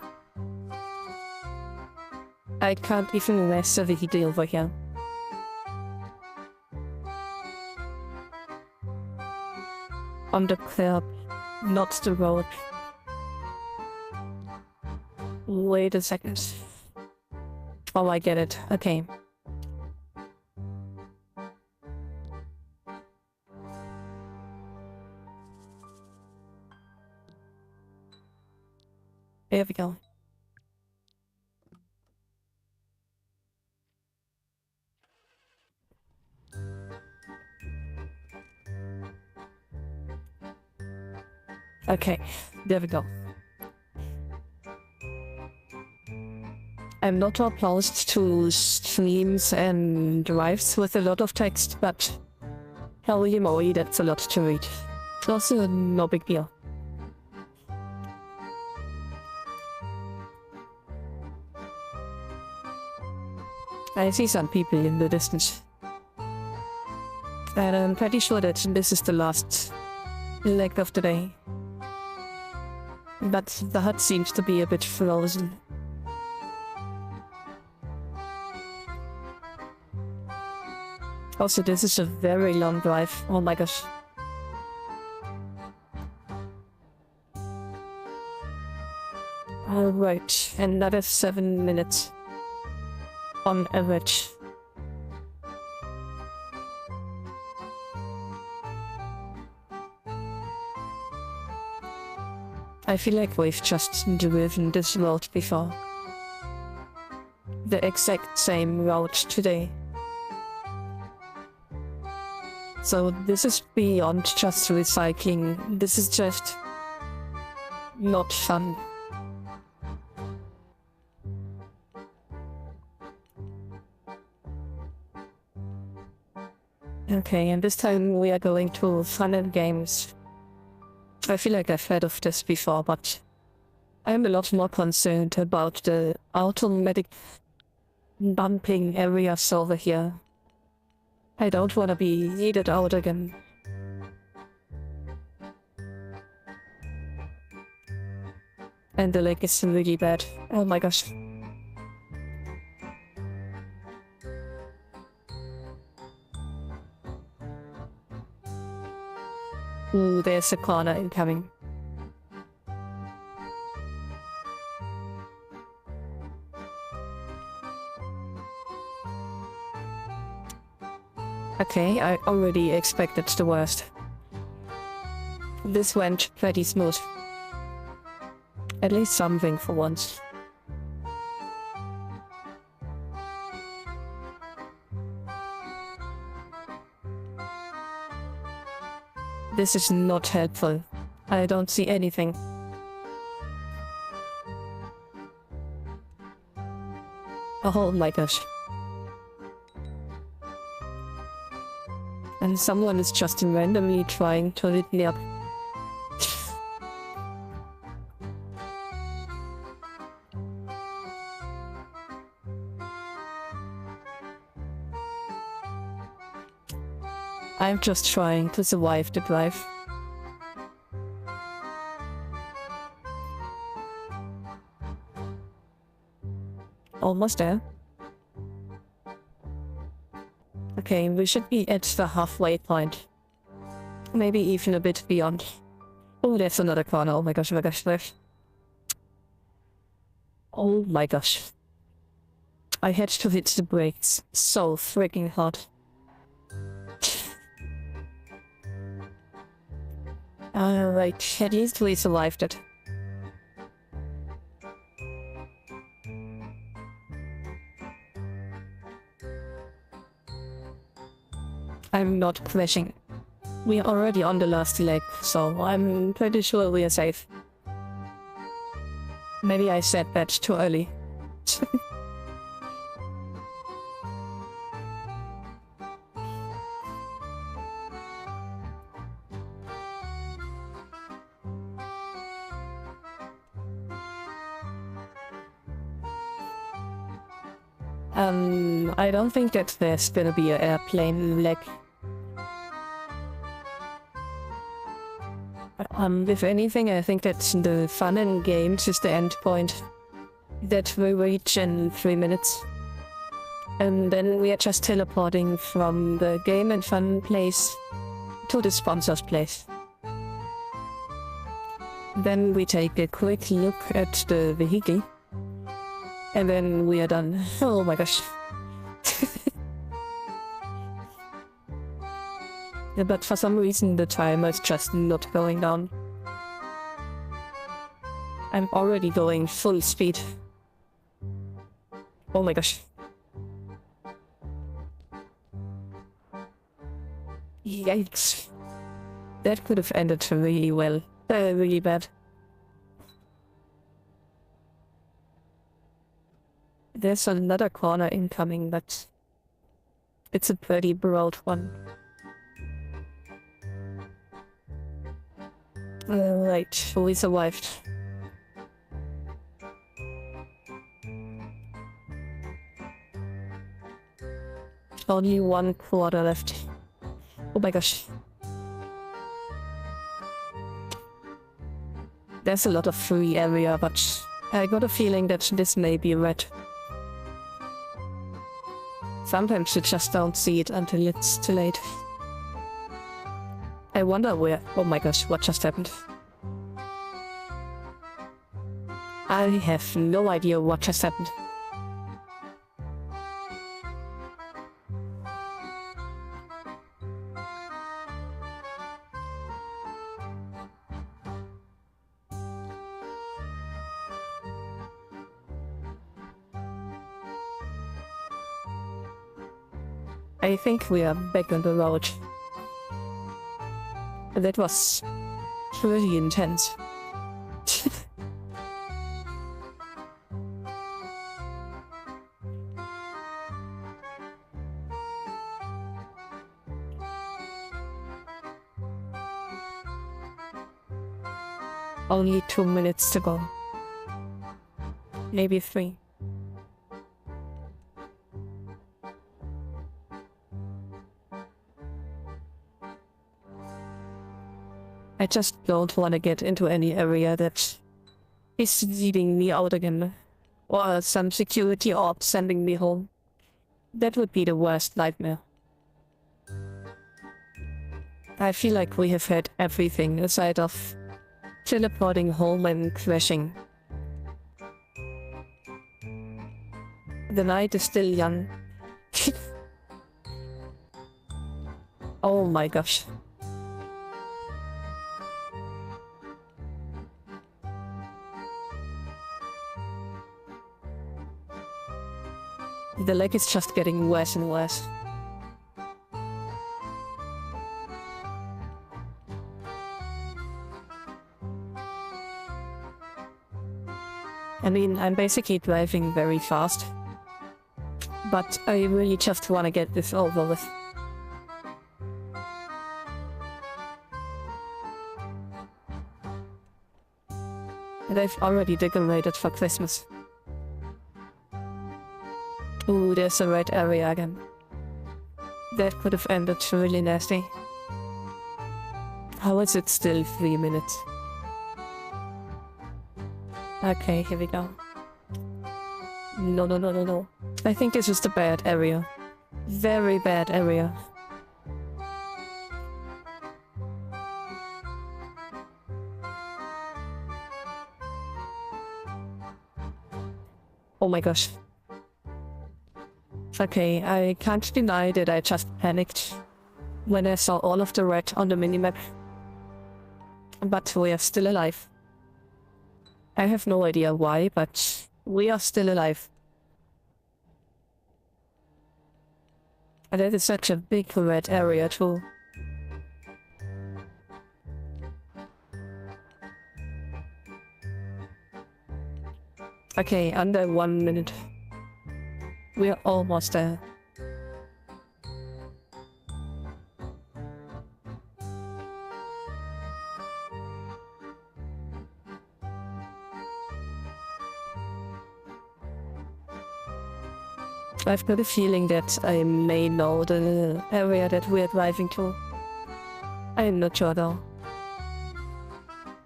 I can't even rest a vehicle over here. On the curb, not the road. Wait a second. Oh, I get it. Okay. There we go. Okay, there we go. I'm not opposed to streams and drives with a lot of text, but holy moly, that's a lot to read. Also, no big deal. I see some people in the distance. And I'm pretty sure that this is the last leg of the day. But the hut seems to be a bit frozen. Also, this is a very long drive. Oh my gosh. Alright, another 7 minutes. On average. I feel like we've just driven this road before. The exact same route today. So this is beyond just recycling. This is just not fun. Okay, and this time we are going to fun and games. I feel like I've heard of this before, but I'm a lot more concerned about the automatic bumping areas over here. I don't want to be yeeted out again. And the lag is really bad. Oh my gosh. Ooh, there's a corner incoming. Okay, I already expected the worst. This went pretty smooth. At least something for once. This is not helpful. I don't see anything. Oh my gosh. And someone is just randomly trying to hit me up. I'm just trying to survive the drive. Almost there. Okay, we should be at the halfway point. Maybe even a bit beyond. Oh, there's another corner. Oh my gosh, oh my gosh, there's... Oh my gosh. I had to hit the brakes so freaking hard. Alright, at least we survived it. I'm not crashing. We are already on the last leg, so I'm pretty sure we are safe. Maybe I said that too early. I don't think that there's gonna be an airplane lag. If anything, I think that the fun in games is the end point that we reach in 3 minutes. And then we are just teleporting from the game and fun place to the sponsor's place. Then we take a quick look at the vehicle. And then we are done. Oh my gosh. Yeah, but for some reason the timer is just not going down. I'm already going full speed. Oh my gosh. Yikes. That could have ended really well. Really bad. There's another corner incoming, but it's a pretty broad one. Right, we survived. Only 1/4 left. Oh my gosh. There's a lot of free area, but I got a feeling that this may be red. Sometimes you just don't see it until it's too late. I wonder where... Oh my gosh, what just happened? I have no idea what just happened. I think we are back on the road. That was pretty intense. Only 2 minutes to go. Maybe 3. I just don't want to get into any area that is leading me out again. Or some security orb sending me home. That would be the worst nightmare. I feel like we have had everything aside of teleporting home and crashing. The night is still young. Oh my gosh. The lag is just getting worse and worse. I mean, I'm basically driving very fast. But I really just want to get this over with. And I've already decorated for Christmas. Ooh, there's a red area again. That could have ended really nasty. How is it still 3 minutes? Okay, here we go. No, no, no, no, no. I think this is the bad area. Very bad area. Oh my gosh. Okay, I can't deny that I just panicked when I saw all of the red on the minimap. But we are still alive. I have no idea why, but we are still alive. And that is such a big red area too. Okay, under 1 minute. We're almost there. I've got a feeling that I may know the area that we're driving to. I'm not sure though.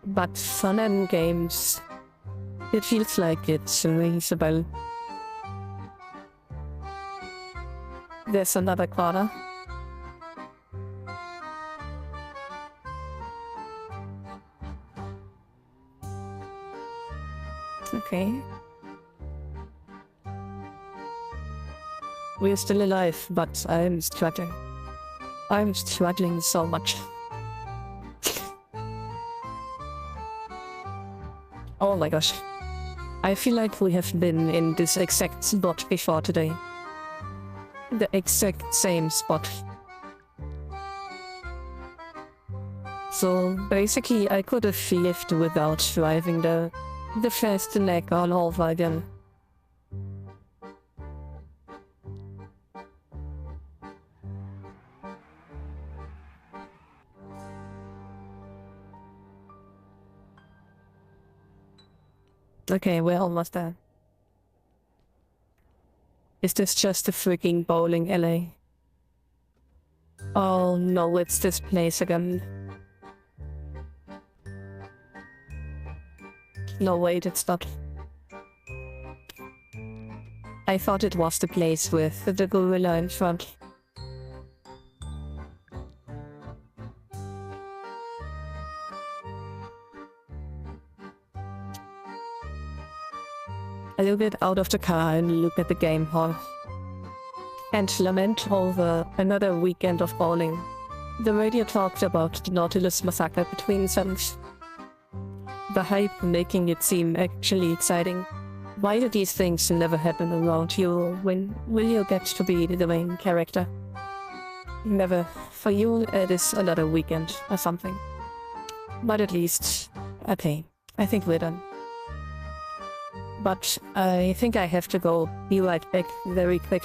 But fun and games. It feels like it's rings a bell. There's another corner. Okay. We're still alive, but I'm struggling. I'm struggling so much. Oh my gosh. I feel like we have been in this exact spot before today. The exact same spot. So basically I could have lived without driving the first leg all over again. Okay, we're almost there. Is this just a freaking bowling alley? Oh no, it's this place again. No, wait, it's not. I thought it was the place with the gorilla in front. I will get out of the car and look at the game hall. And lament over another weekend of bowling. The radio talked about the Nautilus massacre between suns. The hype making it seem actually exciting. Why do these things never happen around you? When will you get to be the main character? Never. For you, it is another weekend or something. But at least, okay, I think we're done. But I think I have to go. Be right back very quick.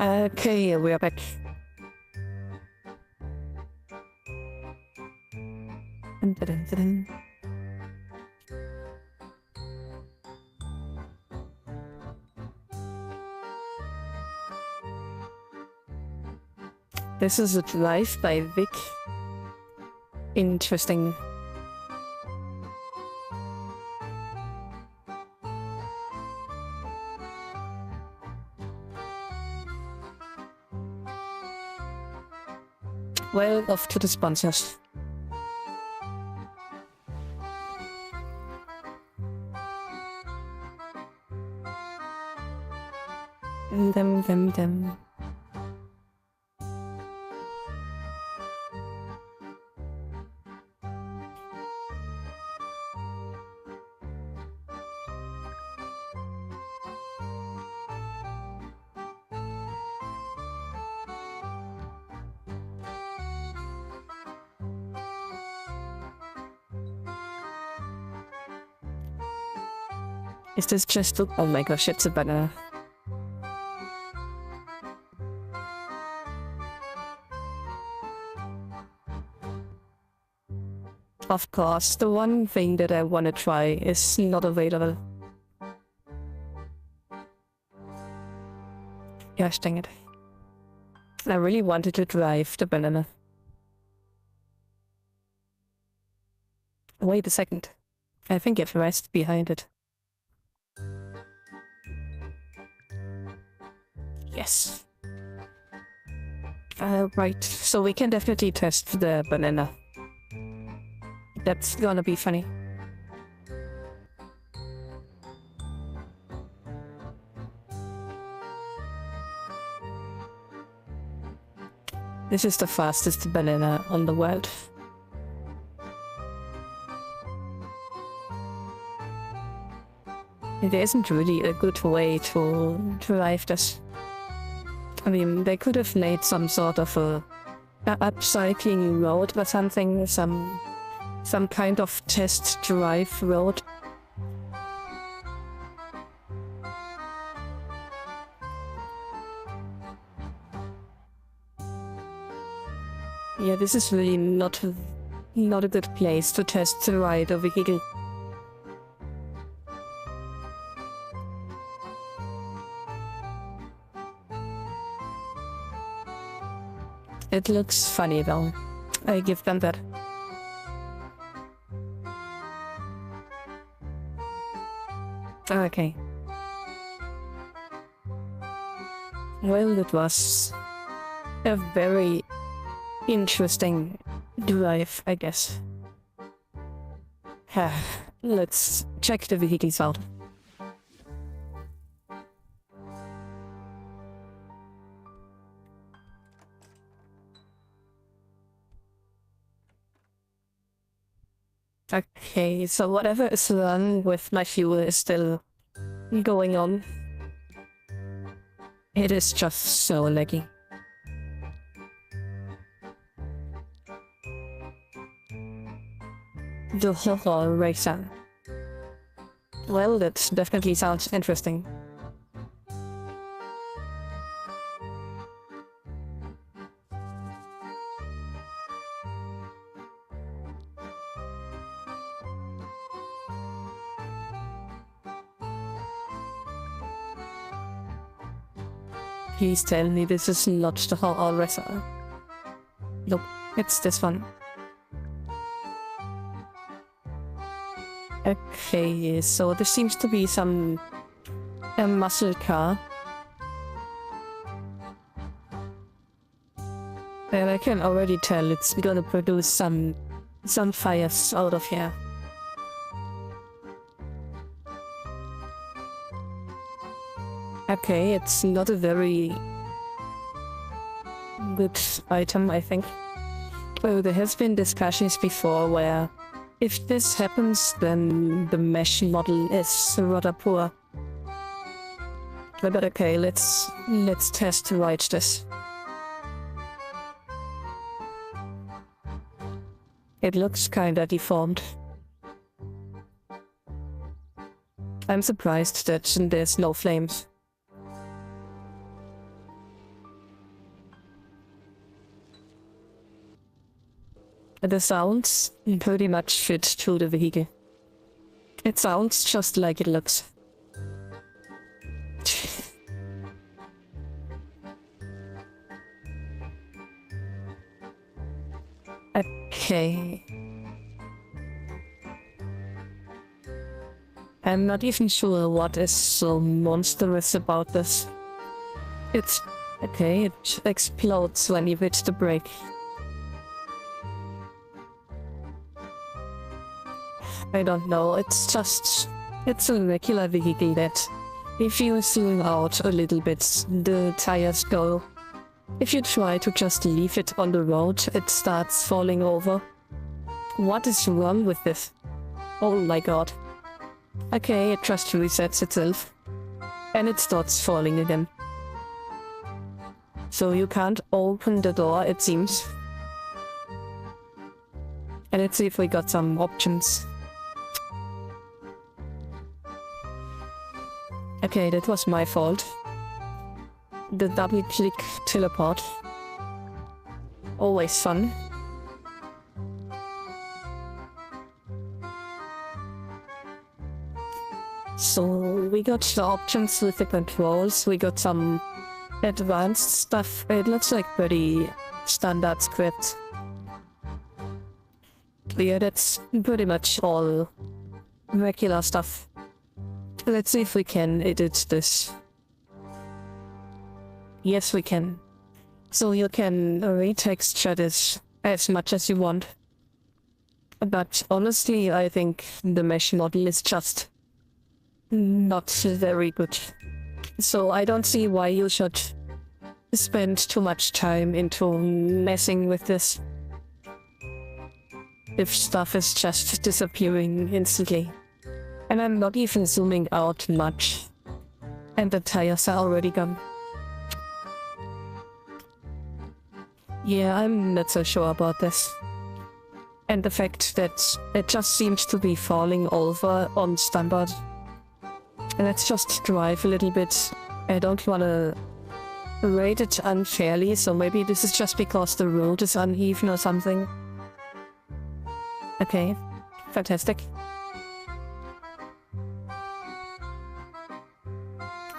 Okay, we are back. Dun, dun, dun, dun. This is a life by Vic. Interesting. Well, off to the sponsors. Them. Is this just... Oh my gosh, it's a banana. Of course, the one thing that I want to try is not available. Gosh dang it. I really wanted to drive the banana. Wait a second. I think I've rest behind it. Yes. Right, so we can definitely test the banana. That's gonna be funny. This is the fastest banana on the world. It isn't really a good way to drive this. I mean, they could have made some sort of a upcycling road or something, some kind of test drive road. Yeah, this is really not a good place to test the ride a vehicle. It looks funny though. I give them that. Okay. Well, it was a very interesting drive, I guess. Let's check the vehicles out. Okay, so whatever is wrong with my fuel is still going on. It is just so laggy. The whole racer. Well, that definitely sounds interesting. Please tell me this is not the whole racer. Nope, it's this one. Okay, so this seems to be a muscle car. And I can already tell it's gonna produce some fires out of here. Okay, it's not a very good item, I think. Oh, there has been discussions before where if this happens, then the mesh model is rather poor. But okay, let's test to ride this. It looks kinda deformed. I'm surprised that there's no flames. the sounds pretty much fit to the vehicle. It sounds just like it looks. Okay. I'm not even sure what is so monstrous about this. It's okay, it explodes when you hit the brake. I don't know, it's a regular vehicle that if you zoom out a little bit, the tires go. If you try to just leave it on the road, it starts falling over. What is wrong with this? Oh my god. Okay, it just resets itself. And it starts falling again. So you can't open the door, it seems. And let's see if we got some options. Okay, that was my fault. The double-click teleport. Always fun. So we got the options with the controls, we got some advanced stuff. It looks like pretty standard script. Yeah, that's pretty much all regular stuff. Let's see if we can edit this. Yes, we can. So you can retexture this as much as you want. But honestly, I think the mesh model is just not very good. So I don't see why you should spend too much time into messing with this if stuff is just disappearing instantly. And I'm not even zooming out much. And the tires are already gone. Yeah, I'm not so sure about this. And the fact that it just seems to be falling over on standard. Let's just drive a little bit. I don't want to rate it unfairly, so maybe this is just because the road is uneven or something. Okay, fantastic.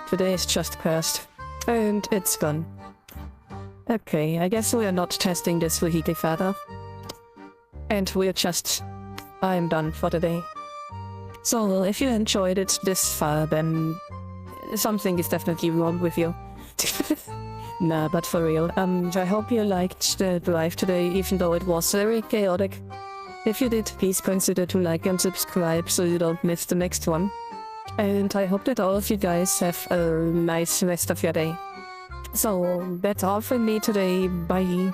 Today is just passed, and it's gone. Okay, I guess we are not testing this vehicle further. And we're just... I'm done for the day. So, if you enjoyed it this far, then something is definitely wrong with you. Nah, but for real, I hope you liked the drive today, even though it was very chaotic. If you did, please consider to like and subscribe so you don't miss the next one. And I hope that all of you guys have a nice rest of your day. So, that's all from me today. Bye.